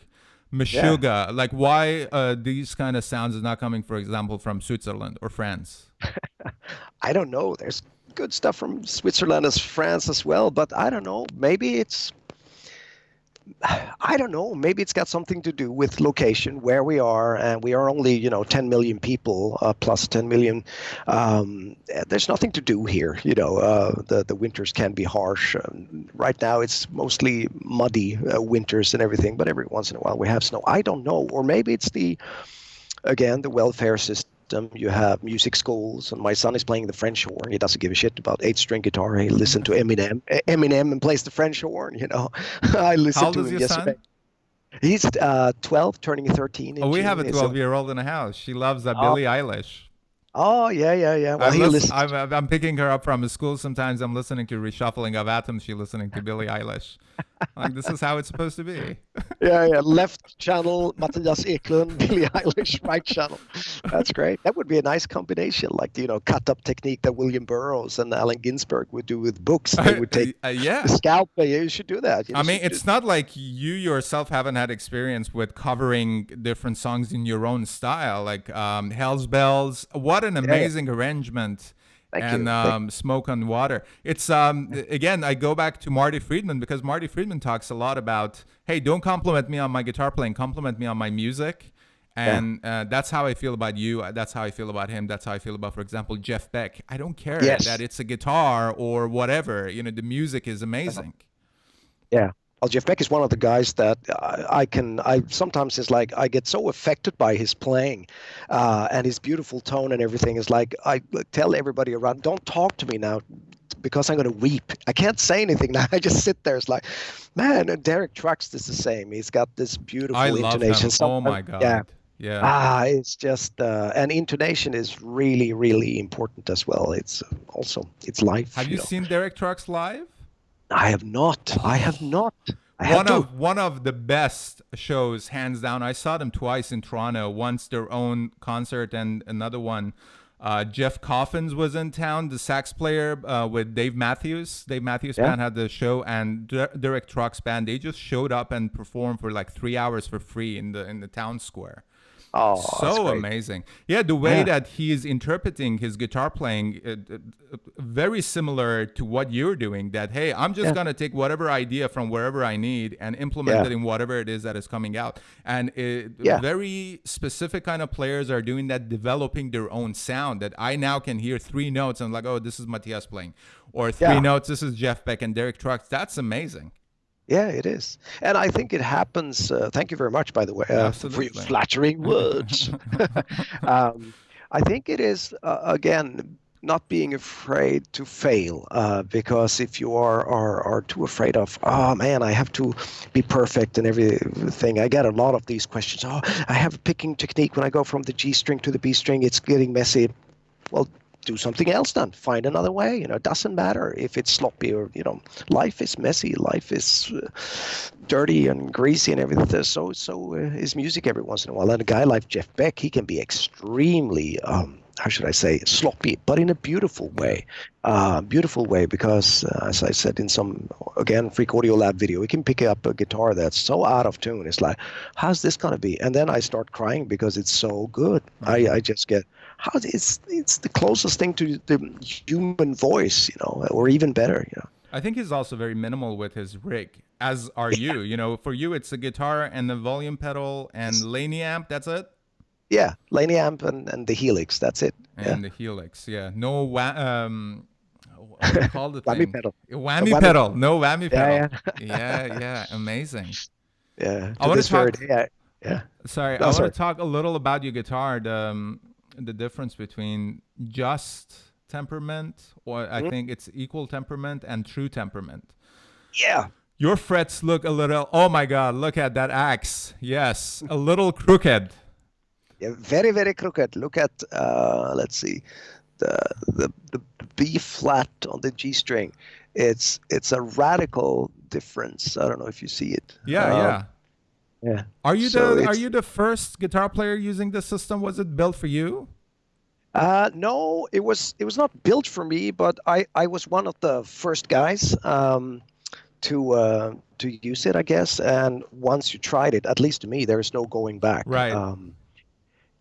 Speaker 1: Meshuggah? Like, why these kind of sounds is not coming, for example, from Switzerland or France?
Speaker 2: I don't know. There's good stuff from Switzerland as France as well, but I don't know. Maybe it's got something to do with location, where we are, and we are only 10 million people, plus 10 million. There's nothing to do here. The winters can be harsh. Right now it's mostly muddy winters and everything, but every once in a while we have snow. I don't know, or maybe it's the welfare system. You have music schools, and my son is playing the French horn. He doesn't give a shit about 8-string guitar. He listens to Eminem and plays the French horn. I listened to him yesterday.
Speaker 1: Son?
Speaker 2: He's 12, turning 13.
Speaker 1: We have a 12-year-old in the house. She loves Billie Eilish.
Speaker 2: Oh, yeah. Well,
Speaker 1: I'm picking her up from school. Sometimes I'm listening to Reshuffling of Atoms. She's listening to Billie Eilish. Like, this is how it's supposed to be.
Speaker 2: Yeah. Left channel, Mattias Eklundh, Billie Eilish, right channel. That's great. That would be a nice combination, like the, cut up technique that William Burroughs and Allen Ginsberg would do with books. They would take the
Speaker 1: Yeah.
Speaker 2: scalpel. You should do that.
Speaker 1: I mean, it's not like you yourself haven't had experience with covering different songs in your own style, like Hell's Bells. What an amazing arrangement.
Speaker 2: Thank you.
Speaker 1: Smoke on Water. It's again, I go back to Marty Friedman, because Marty Friedman talks a lot about, hey, don't compliment me on my guitar playing, compliment me on my music. And that's how I feel about you. That's how I feel about him. That's how I feel about, for example, Jeff Beck. I don't care that it's a guitar or whatever. The music is amazing.
Speaker 2: Yeah. Well, Jeff Beck is one of the guys that I sometimes it's like I get so affected by his playing and his beautiful tone and everything. Is like I tell everybody around, don't talk to me now because I'm going to weep. I can't say anything now. I just sit there. It's like, man, and Derek Trucks is the same. He's got this beautiful intonation.
Speaker 1: Oh my God.
Speaker 2: Yeah. It's just, and intonation is really, really important as well. It's also, it's life.
Speaker 1: Have you seen Derek Trucks live?
Speaker 2: I have not.
Speaker 1: One of the best shows, hands down. I saw them twice in Toronto. Once their own concert, and another one, Jeff Coffins was in town, the sax player with Dave Matthews. Dave Matthews Band had the show, and Derek Trucks Band. They just showed up and performed for like 3 hours for free in the town square.
Speaker 2: Oh,
Speaker 1: so amazing. Yeah, the way that he is interpreting his guitar playing, very similar to what you're doing, that, hey, I'm just going to take whatever idea from wherever I need and implement it in whatever it is that is coming out. And very specific kind of players are doing that, developing their own sound, that I now can hear 3 notes and like, oh, this is Mattias playing. Or 3 notes, this is Jeff Beck and Derek Trucks. That's amazing.
Speaker 2: Yeah, it is. And I think it happens. Thank you very much, by the way, for your flattering words. I think it is, again, not being afraid to fail, because if you are too afraid of, oh man, I have to be perfect and everything. I get a lot of these questions. Oh, I have a picking technique when I go from the G string to the B string. It's getting messy. Well, do something else then. Find another way. It doesn't matter if it's sloppy or, life is messy. Life is dirty and greasy and everything. So is music every once in a while. And a guy like Jeff Beck, he can be extremely, how should I say, sloppy, but in a beautiful way. Because, as I said in some, again, Freak Audio Lab video, we can pick up a guitar that's so out of tune. It's like, how's this going to be? And then I start crying because it's so good. I just get, it's the closest thing to the human voice, or even better,
Speaker 1: I think he's also very minimal with his rig, as are you. For you, it's a guitar and the volume pedal and Laney amp. That's it.
Speaker 2: Yeah, Laney amp and the Helix. That's it.
Speaker 1: And the Helix. Yeah. No what do you call the thing?
Speaker 2: Whammy pedal.
Speaker 1: Whammy pedal. No whammy pedal.
Speaker 2: Yeah.
Speaker 1: Yeah. Amazing.
Speaker 2: Yeah.
Speaker 1: I want to talk.
Speaker 2: Yeah.
Speaker 1: Sorry, I want to talk a little about your guitar. The difference between just temperament, or I think it's equal temperament, and true temperament.
Speaker 2: Yeah.
Speaker 1: Your frets look a little, oh my God, look at that axe. Yes, a little crooked.
Speaker 2: Yeah, very, very crooked. Look at, let's see, the B flat on the G string. It's a radical difference. I don't know if you see it.
Speaker 1: Yeah. Are you the first guitar player using this system? Was it built for you?
Speaker 2: No, it was not built for me, but I was one of the first guys to use it, I guess. And once you tried it, at least to me, there is no going back.
Speaker 1: Right.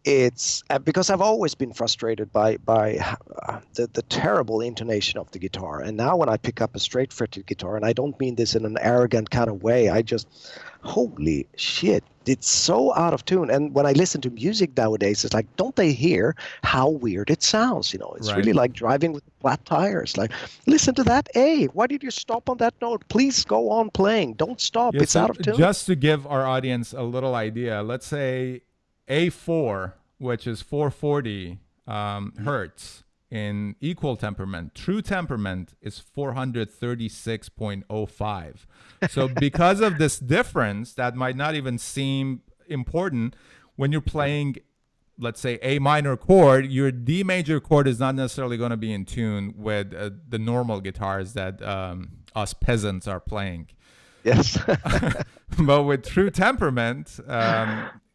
Speaker 2: It's because I've always been frustrated by the terrible intonation of the guitar. And now when I pick up a straight fretted guitar, and I don't mean this in an arrogant kind of way, I just, holy shit, it's so out of tune. And when I listen to music nowadays, it's like, don't they hear how weird it sounds? It's really like driving with flat tires. Like, listen to that A. Why did you stop on that note? Please go on playing. Don't stop.
Speaker 1: Yeah,
Speaker 2: it's out of tune.
Speaker 1: Just to give our audience a little idea, let's say A4, which is 440 hertz in equal temperament. True temperament is 436.05. So because of this difference that might not even seem important, when you're playing, let's say, A minor chord, your D major chord is not necessarily going to be in tune with the normal guitars that us peasants are playing.
Speaker 2: Yes.
Speaker 1: But with true temperament,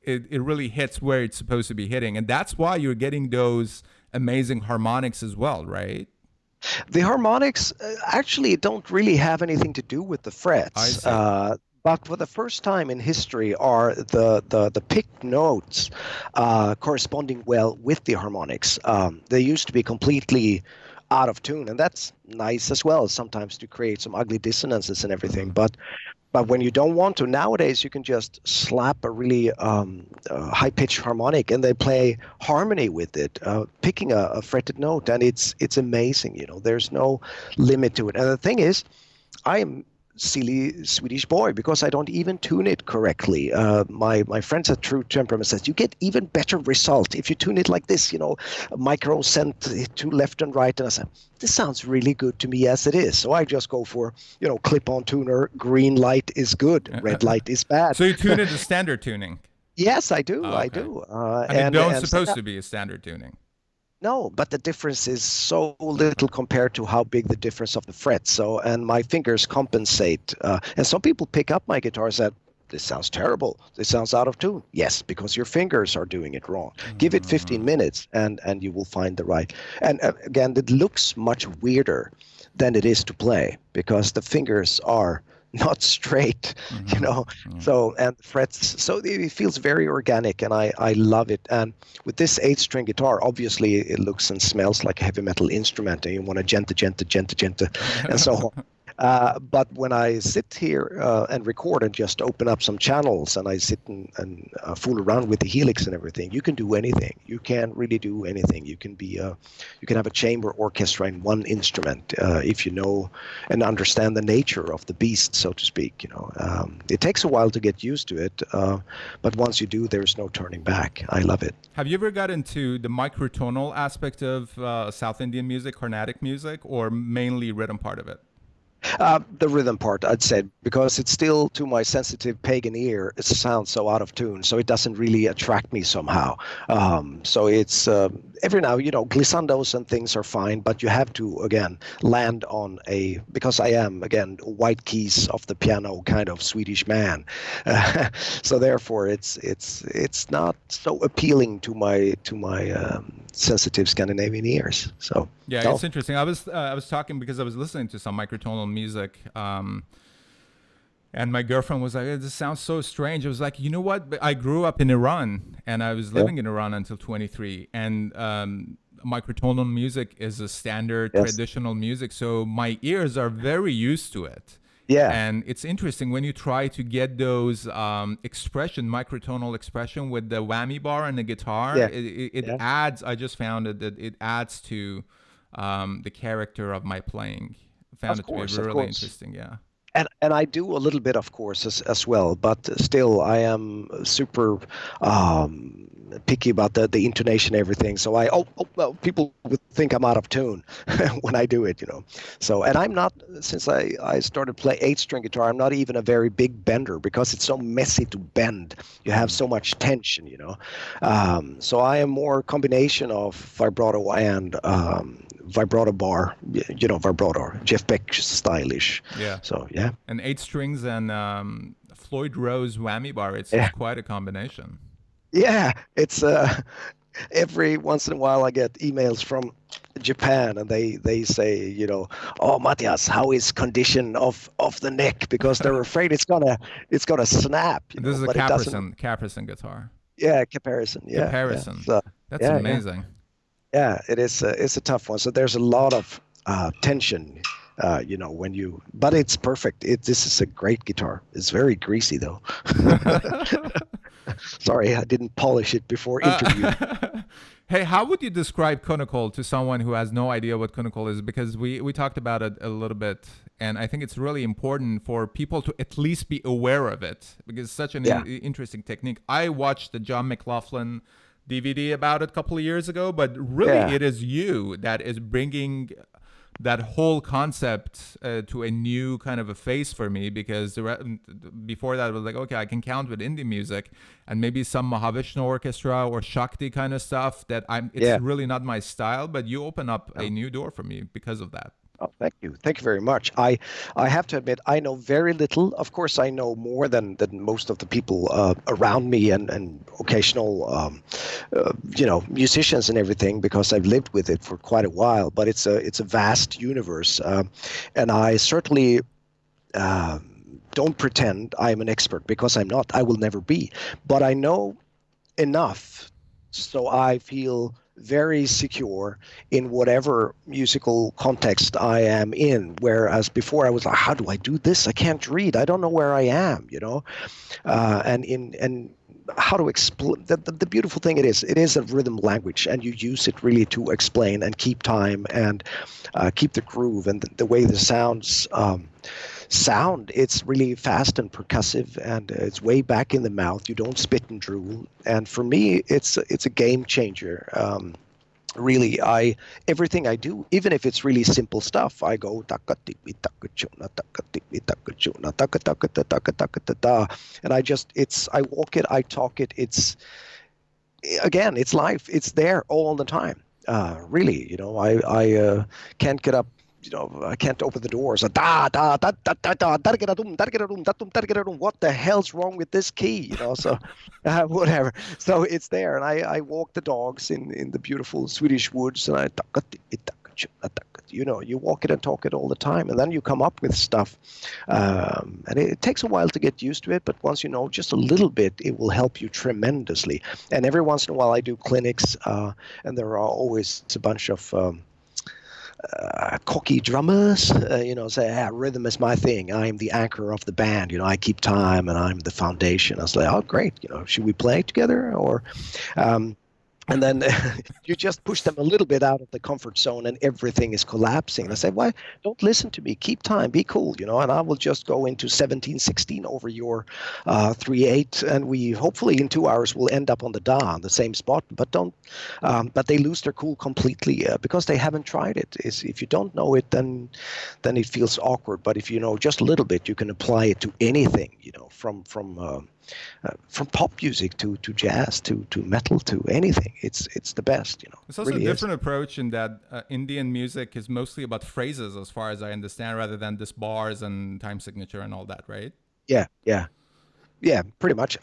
Speaker 1: it really hits where it's supposed to be hitting. And that's why you're getting those amazing harmonics as well, right?
Speaker 2: The harmonics actually don't really have anything to do with the
Speaker 1: I
Speaker 2: frets.
Speaker 1: see.
Speaker 2: But for the first time in history are the picked notes corresponding well with the harmonics. They used to be completely out of tune, and that's nice as well sometimes to create some ugly dissonances and everything.
Speaker 1: Mhm.
Speaker 2: But when you don't want to, nowadays you can just slap a really high-pitched harmonic, and they play harmony with it, picking a fretted note, and it's amazing. There's no limit to it. And the thing is, I am silly Swedish boy because I don't even tune it correctly. My friends at True Temperament says you get even better result if you tune it like this, a micro sent to left and right. And I said, this sounds really good to me as it is. So I just go for, clip-on tuner, green light is good, red light is bad.
Speaker 1: So you tune it to standard tuning?
Speaker 2: Yes, I do.
Speaker 1: Oh,
Speaker 2: I
Speaker 1: okay.
Speaker 2: do.
Speaker 1: And it don't supposed to be a standard tuning.
Speaker 2: No, but the difference is so little compared to how big the difference of the frets. So, and my fingers compensate. And some people pick up my guitar and say, this sounds terrible. This sounds out of tune. Yes, because your fingers are doing it wrong. Give it 15 minutes and you will find the right. And again, it looks much weirder than it is to play because the fingers are not straight, So, and the frets, so it feels very organic, and I love it. And with this 8-string guitar, obviously it looks and smells like a heavy metal instrument, and you want to gente, and so on. But when I sit here and record and just open up some channels and I sit and fool around with the helix and everything, you can do anything. You can really do anything. You can have a chamber orchestra in one instrument if you know and understand the nature of the beast, so to speak. It takes a while to get used to it, but once you do, there's no turning back. I love it.
Speaker 1: Have you ever got into the microtonal aspect of South Indian music, Carnatic music, or mainly rhythm part of it?
Speaker 2: The rhythm part, I'd say, because it's still, to my sensitive pagan ear, it sounds so out of tune, so it doesn't really attract me somehow. So it's every now, glissandos and things are fine, but you have to, again, land on because I am, again, white keys of the piano kind of Swedish man. So therefore, it's not so appealing to my sensitive Scandinavian ears. So
Speaker 1: yeah, it's interesting. I was talking because I was listening to some microtonal music, and my girlfriend was like, "This sounds so strange." I was like, "You know what? I grew up in Iran, and I was living in Iran until 23, and microtonal music is a standard traditional music, so my ears are very used to it."
Speaker 2: Yeah.
Speaker 1: And it's interesting when you try to get those microtonal expression with the whammy bar and the guitar, it adds, I just found that it adds to the character of my playing. I found it to be really interesting, yeah.
Speaker 2: And I do a little bit, of course, as well, but still I am super picky about the intonation and everything. So well, people would think I'm out of tune when I do it, So, and I'm not, since I started play 8-string guitar, I'm not even a very big bender because it's so messy to bend. You have so much tension, So I am more combination of vibrato and vibrato bar, vibrato, Jeff Beck stylish.
Speaker 1: Yeah.
Speaker 2: So, yeah.
Speaker 1: And 8 strings and Floyd Rose whammy bar, it's quite a combination.
Speaker 2: Yeah, it's every once in a while I get emails from Japan and they say, oh, Mattias, how is condition of the neck? Because they're afraid it's gonna snap.
Speaker 1: This is a Caparison guitar.
Speaker 2: Yeah, Caparison. Yeah,
Speaker 1: Caparison.
Speaker 2: Yeah. So,
Speaker 1: that's amazing.
Speaker 2: Yeah, it is. It's a tough one. So there's a lot of tension, but it's perfect. This is a great guitar. It's very greasy though. Sorry, I didn't polish it before interview.
Speaker 1: Hey, how would you describe Kunnakol to someone who has no idea what Kunnakol is? Because we talked about it a little bit, and I think it's really important for people to at least be aware of it because it's such an interesting technique. I watched the John McLaughlin DVD about it a couple of years ago, but really it is you that is bringing that whole concept to a new kind of a face for me, because before that it was like, okay, I can count with indie music and maybe some Mahavishnu orchestra or Shakti kind of stuff that it's really not my style, but you open up a new door for me because of that.
Speaker 2: Oh, thank you very much. I have to admit I know very little. Of course, I know more than most of the people around me and occasional musicians and everything because I've lived with it for quite a while. But it's a vast universe, and I certainly don't pretend I'm an expert because I'm not. I will never be. But I know enough so I feel very secure in whatever musical context I am in. Whereas before I was like, how do I do this? I can't read. I don't know where I am, and how to explain the beautiful thing it is a rhythm language, and you use it really to explain and keep time and keep the groove and the way the sound. It's really fast and percussive, and it's way back in the mouth. You don't spit and drool, and for me it's a game changer. Really, I everything I do, even if it's really simple stuff, I go taka-tipi, taka-chuna, taka-tipi, taka-chuna, taka-taka-ta-taka-taka-ta-ta. And I walk it, I talk it. It's again, it's life. It's there all the time. Really, I can't get up. I can't open the doors. Da da da da da da da da dum da da dum da dum da da dum. What the hell's wrong with this key? So whatever. So it's there, and I walk the dogs in the beautiful Swedish woods, and you walk it and talk it all the time, and then you come up with stuff, and it takes a while to get used to it. But once you know just a little bit, it will help you tremendously. And every once in a while, I do clinics, and there are always a bunch of cocky drummers, say, rhythm is my thing. I'm the anchor of the band. I keep time and I'm the foundation. I was like, oh, great. Should we play together? Or, and then you just push them a little bit out of the comfort zone and everything is collapsing. And I say, why don't listen to me? Keep time, be cool, and I will just go into 17/16 over your 3/8, and we hopefully in 2 hours will end up on the same spot. But but they lose their cool completely because they haven't tried it. If you don't know it, then it feels awkward. But if you know just a little bit, you can apply it to anything, from pop music to jazz to metal to anything. It's the best.
Speaker 1: It's also
Speaker 2: really
Speaker 1: a different approach in that Indian music is mostly about phrases, as far as I understand, rather than just bars and time signature and all that, right?
Speaker 2: Yeah, pretty much.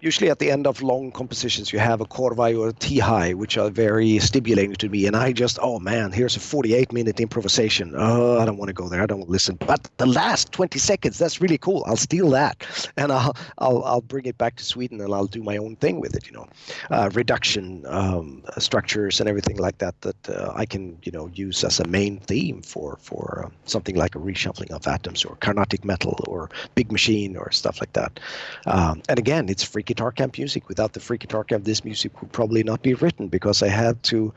Speaker 2: Usually at the end of long compositions, you have a korvai or a tihai, which are very stimulating to me. And I just, oh man, here's a 48-minute improvisation. Oh, I don't want to go there. I don't listen. But the last 20 seconds, that's really cool. I'll steal that, and I'll bring it back to Sweden, and I'll do my own thing with it. Reduction structures and everything like that I can use as a main theme for something like a reshuffling of atoms or Carnatic metal or Big Machine or stuff like that. And again, it's free guitar camp music. Without the free guitar camp, this music would probably not be written because I had to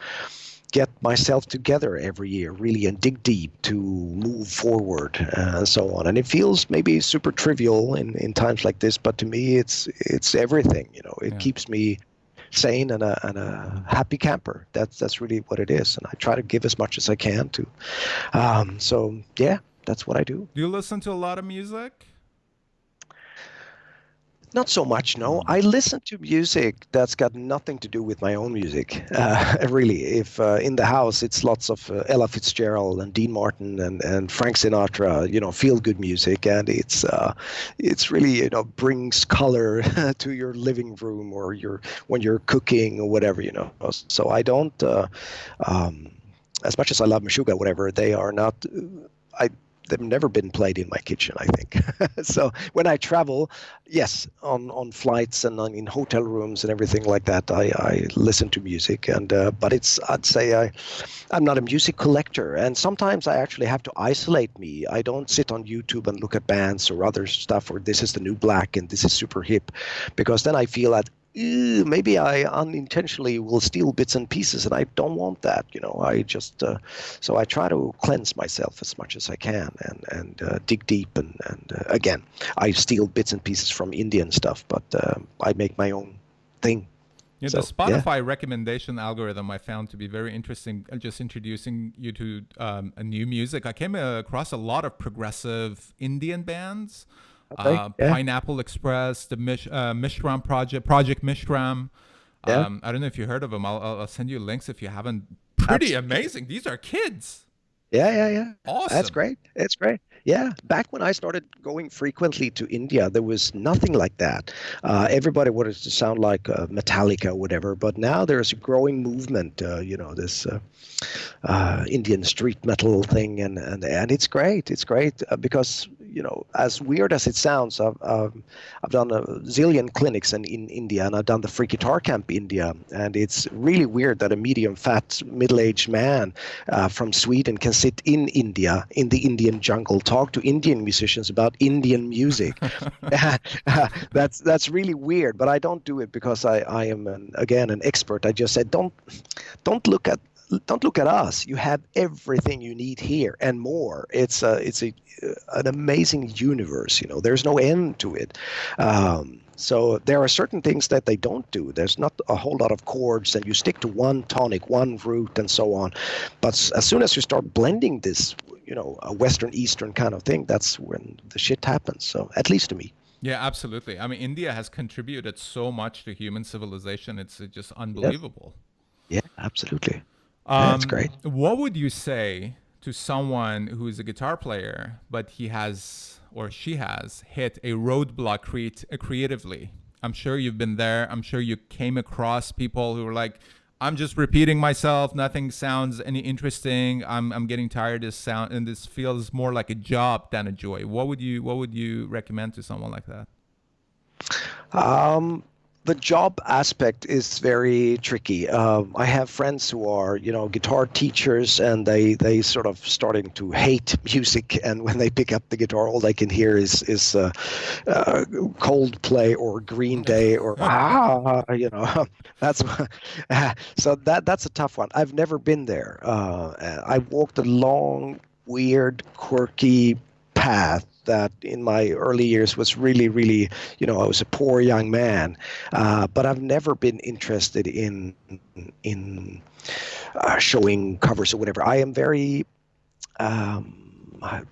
Speaker 2: get myself together every year, really, and dig deep to move forward and so on. And it feels maybe super trivial in times like this, but to me, it's everything. It keeps me sane and a happy camper. That's really what it is. And I try to give as much as I can to. So yeah, that's what I do.
Speaker 1: Do you listen to a lot of music?
Speaker 2: Not so much, no. I listen to music that's got nothing to do with my own music, really. If in the house, it's lots of Ella Fitzgerald and Dean Martin and Frank Sinatra, feel-good music. And it's really, brings color to your living room or when you're cooking or whatever, So I don't, as much as I love Meshuggah, whatever, they are not, they've never been played in my kitchen, I think. So when I travel, yes, on flights and in hotel rooms and everything like that, I listen to music. And but I'd say I'm not a music collector. And sometimes I actually have to isolate me. I don't sit on YouTube and look at bands or other stuff, or this is the new black and this is super hip, because then I feel that maybe I unintentionally will steal bits and pieces, and I don't want that. I just so I try to cleanse myself as much as I can and dig deep. And again, I steal bits and pieces from Indian stuff, but I make my own thing.
Speaker 1: Yeah, the Spotify recommendation algorithm I found to be very interesting. Just introducing you to a new music. I came across a lot of progressive Indian bands. Okay, Pineapple Express, the Mishram Project Mishram.
Speaker 2: Yeah.
Speaker 1: I don't know if you heard of them. I'll send you links if you haven't. Pretty amazing. These are kids.
Speaker 2: Yeah. That's
Speaker 1: Awesome.
Speaker 2: great. It's great. Yeah, back when I started going frequently to India, there was nothing like that. Everybody wanted to sound like Metallica or whatever, but now there's a growing movement. This Indian street metal thing, and it's great. It's great because as weird as it sounds, I've done a zillion clinics in India, and I've done the free guitar camp India, and it's really weird that a medium fat middle-aged man from Sweden can sit in India in the Indian jungle, talk to Indian musicians about Indian music. That's really weird, but I don't do it because I am again an expert. I just said don't look at don't look at us. You have everything you need here and more. It's an amazing universe. There's no end to it. So there are certain things that they don't do. There's not a whole lot of chords, and you stick to one tonic, one root, and so on. But as soon as you start blending this, a Western Eastern kind of thing, that's when the shit happens. So at least to me.
Speaker 1: Yeah, absolutely. I mean, India has contributed so much to human civilization. It's just
Speaker 2: Yes.
Speaker 1: unbelievable.
Speaker 2: Yeah, absolutely. That's great.
Speaker 1: What would you say to someone who is a guitar player, but he has or she has hit a roadblock creatively? I'm sure you've been there. I'm sure you came across people who were like, I'm just repeating myself. Nothing sounds any interesting. I'm getting tired of this sound, and this feels more like a job than a joy. What would you recommend to someone like that?
Speaker 2: Um, the job aspect is very tricky. I have friends who are, guitar teachers, and they sort of starting to hate music. And when they pick up the guitar, all they can hear is Coldplay or Green Day or that's so that's a tough one. I've never been there. I walked a long, weird, quirky path that in my early years was really, really, I was a poor young man, but I've never been interested in showing covers or whatever. I am very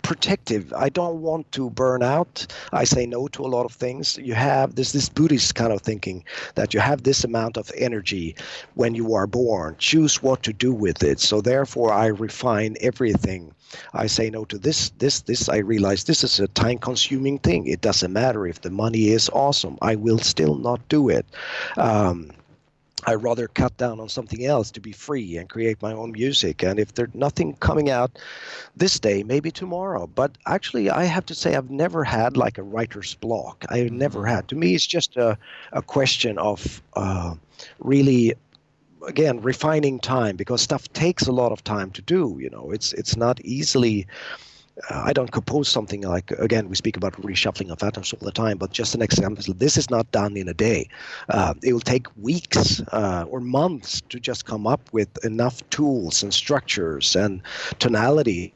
Speaker 2: protective. I don't want to burn out. I say no to a lot of things. There's this Buddhist kind of thinking that you have this amount of energy when you are born. Choose what to do with it. So therefore, I refine everything. I say no to this. I realize this is a time-consuming thing. It doesn't matter if the money is awesome. I will still not do it. I rather cut down on something else to be free and create my own music. And if there's nothing coming out this day, maybe tomorrow. But actually, I have to say I've never had like a writer's block. I've never had. To me, it's just a question of really, again, refining time, because stuff takes a lot of time to do. It's not easily. I don't compose something like, again, we speak about reshuffling of atoms all the time, but just an example, this is not done in a day. It will take weeks or months to just come up with enough tools and structures and tonality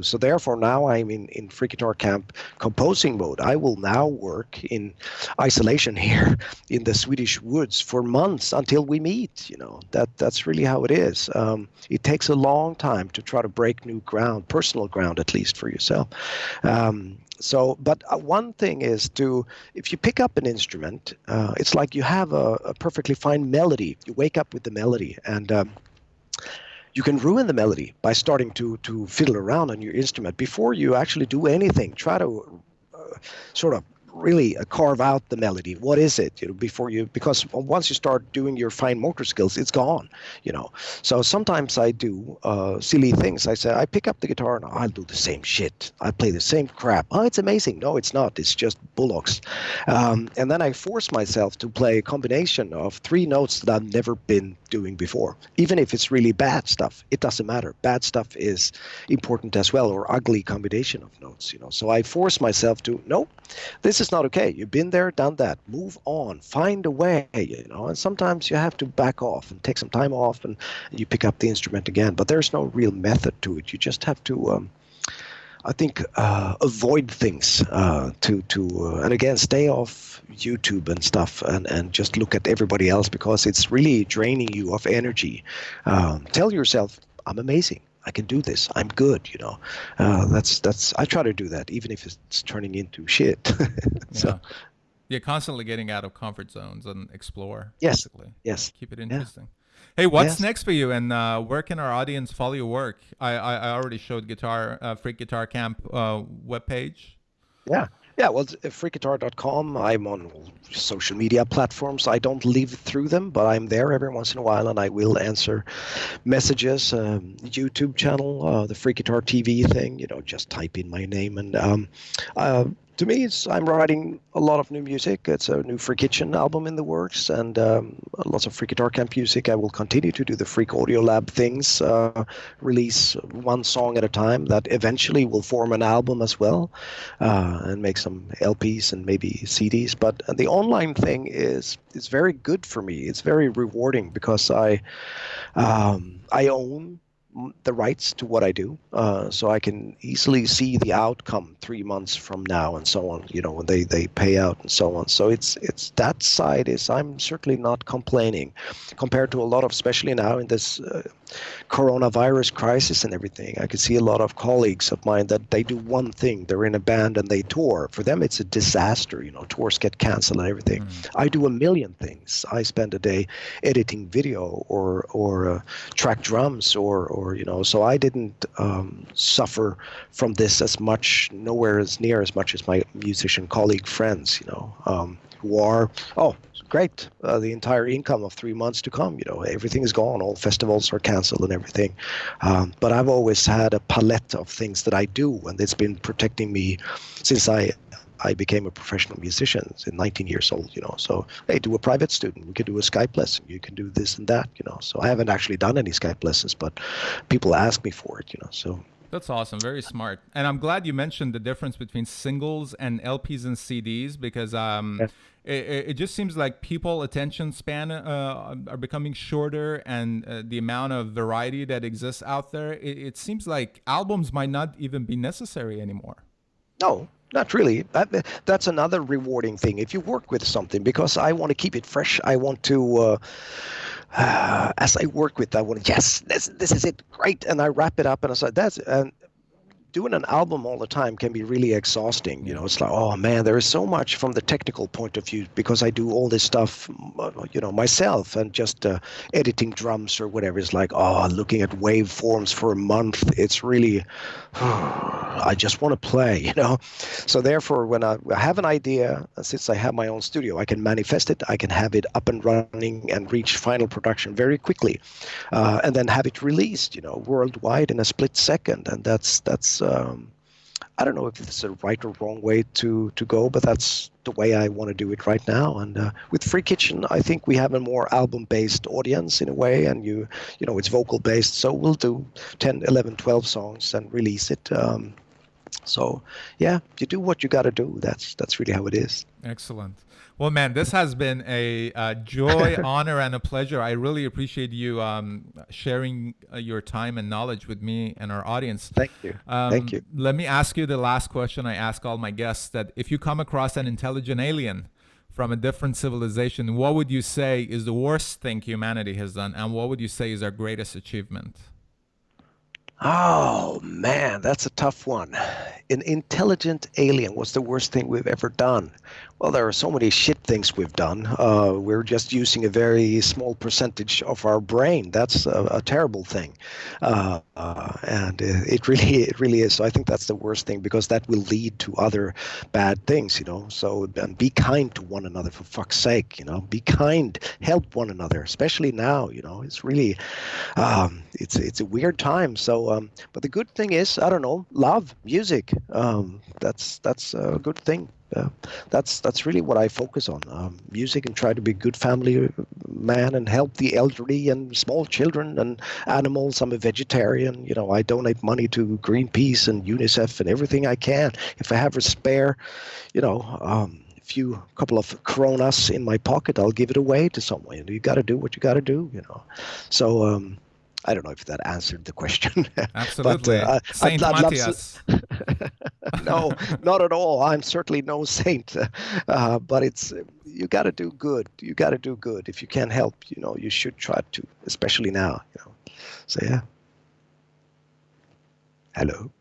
Speaker 2: so therefore now I'm in free guitar camp composing mode. I will now work in isolation here in the Swedish woods for months until we meet. That's really how it is. It takes a long time to try to break new ground, personal ground, at least for yourself. But one thing is if you pick up an instrument, it's like you have a perfectly fine melody. You wake up with the melody, and you can ruin the melody by starting to fiddle around on your instrument before you actually do anything. Try to sort of really carve out the melody. What is it? Because once you start doing your fine motor skills, it's gone. So sometimes I do silly things. I say I pick up the guitar and I'll do the same shit. I play the same crap. Oh, it's amazing. No, it's not. It's just bullocks. And then I force myself to play a combination of three notes that I've never been doing before. Even if it's really bad stuff, it doesn't matter. Bad stuff is important as well, or ugly combination of notes. So I force myself to, no, this is not okay. You've been there, done that. Move on. Find a way. And sometimes you have to back off and take some time off, and you pick up the instrument again. But there's no real method to it. You just have to, I think, avoid things. And again, stay off YouTube and stuff, and just look at everybody else, because it's really draining you of energy. Tell yourself, I'm amazing. I can do this. I'm good. That's. I try to do that, even if it's turning into shit. So,
Speaker 1: Yeah. You're constantly getting out of comfort zones and explore,
Speaker 2: yes,
Speaker 1: basically.
Speaker 2: yes,
Speaker 1: Keep it
Speaker 2: yeah,
Speaker 1: interesting. Hey, what's
Speaker 2: Yes.
Speaker 1: next for you, and where can our audience follow your work? I already showed Guitar Freak Guitar Camp webpage.
Speaker 2: Yeah. Yeah, well, it's freeguitar.com. I'm on all social media platforms. I don't live through them, but I'm there every once in a while, and I will answer messages. YouTube channel, the Free Guitar TV thing. Just type in my name, and uh, to me, I'm writing a lot of new music. It's a new Free Kitchen album in the works, and lots of Free Guitar Camp music. I will continue to do the Freak Audio Lab things, release one song at a time. That eventually will form an album as well, and make some LPs and maybe CDs. But the online thing is very good for me. It's very rewarding because I own the rights to what I do, so I can easily see the outcome 3 months from now and so on. When they pay out and so on. So it's that side is I'm certainly not complaining, compared to a lot of, especially now in this coronavirus crisis and everything. I could see a lot of colleagues of mine that they do one thing. They're in a band and they tour. For them, it's a disaster. Tours get canceled and everything. I do a million things. I spend a day editing video or track drums or so I didn't suffer from this as much, nowhere as near as much as my musician colleague friends, who are, oh, great, the entire income of 3 months to come, everything is gone, all festivals are canceled and everything. But I've always had a palette of things that I do, and it's been protecting me since I became a professional musician in 19 years old, So, hey, do a private student. We can do a Skype lesson. You can do this and that, So I haven't actually done any Skype lessons, but people ask me for it, So
Speaker 1: That's awesome. Very smart. And I'm glad you mentioned the difference between singles and LPs and CDs, because
Speaker 2: yeah.
Speaker 1: it just seems like people attention span are becoming shorter, and the amount of variety that exists out there, it seems like albums might not even be necessary anymore.
Speaker 2: No, not really. That's another rewarding thing. If you work with something, because I want to keep it fresh, I want to, as I work with, I want to, yes, this is it, great, and I wrap it up, and I say and doing an album all the time can be really exhausting. It's like, oh man, there is so much from the technical point of view, because I do all this stuff, myself, and just editing drums or whatever. It's like, oh, looking at waveforms for a month. It's really, I just want to play, So therefore, when I have an idea, since I have my own studio, I can manifest it. I can have it up and running and reach final production very quickly, and then have it released, worldwide in a split second. And that's I don't know if it's a right or wrong way to go, but that's the way I want to do it right now. And with Free Kitchen, I think we have a more album-based audience in a way, and it's vocal-based, so we'll do 10, 11, 12 songs and release it. So yeah, you do what you got to do. That's really how it is.
Speaker 1: Excellent. Well, man, this has been a joy, honor, and a pleasure. I really appreciate you sharing your time and knowledge with me and our audience.
Speaker 2: Thank you. Thank you.
Speaker 1: Let me ask you the last question I ask all my guests: that if you come across an intelligent alien from a different civilization, what would you say is the worst thing humanity has done, and what would you say is our greatest achievement?
Speaker 2: Oh man, that's a tough one. An intelligent alien, what's the worst thing we've ever done? Well, there are so many shit things we've done. We're just using a very small percentage of our brain. That's a terrible thing, and it really is. So I think that's the worst thing, because that will lead to other bad things, So, and be kind to one another, for fuck's sake, Be kind, help one another, especially now. It's really, it's a weird time. So, but the good thing is, I don't know, love, music. That's a good thing. That's really what I focus on, music, and try to be a good family man and help the elderly and small children and animals. I'm a vegetarian. I donate money to Greenpeace and UNICEF and everything I can. If I have a spare, couple of coronas in my pocket, I'll give it away to someone. You got to do what you got to do. So. I don't know if that answered the question.
Speaker 1: Absolutely.
Speaker 2: But,
Speaker 1: Saint Mattias.
Speaker 2: No, not at all. I'm certainly no saint. But you got to do good. You got to do good. If you can help, you should try to, especially now. So yeah. Hello.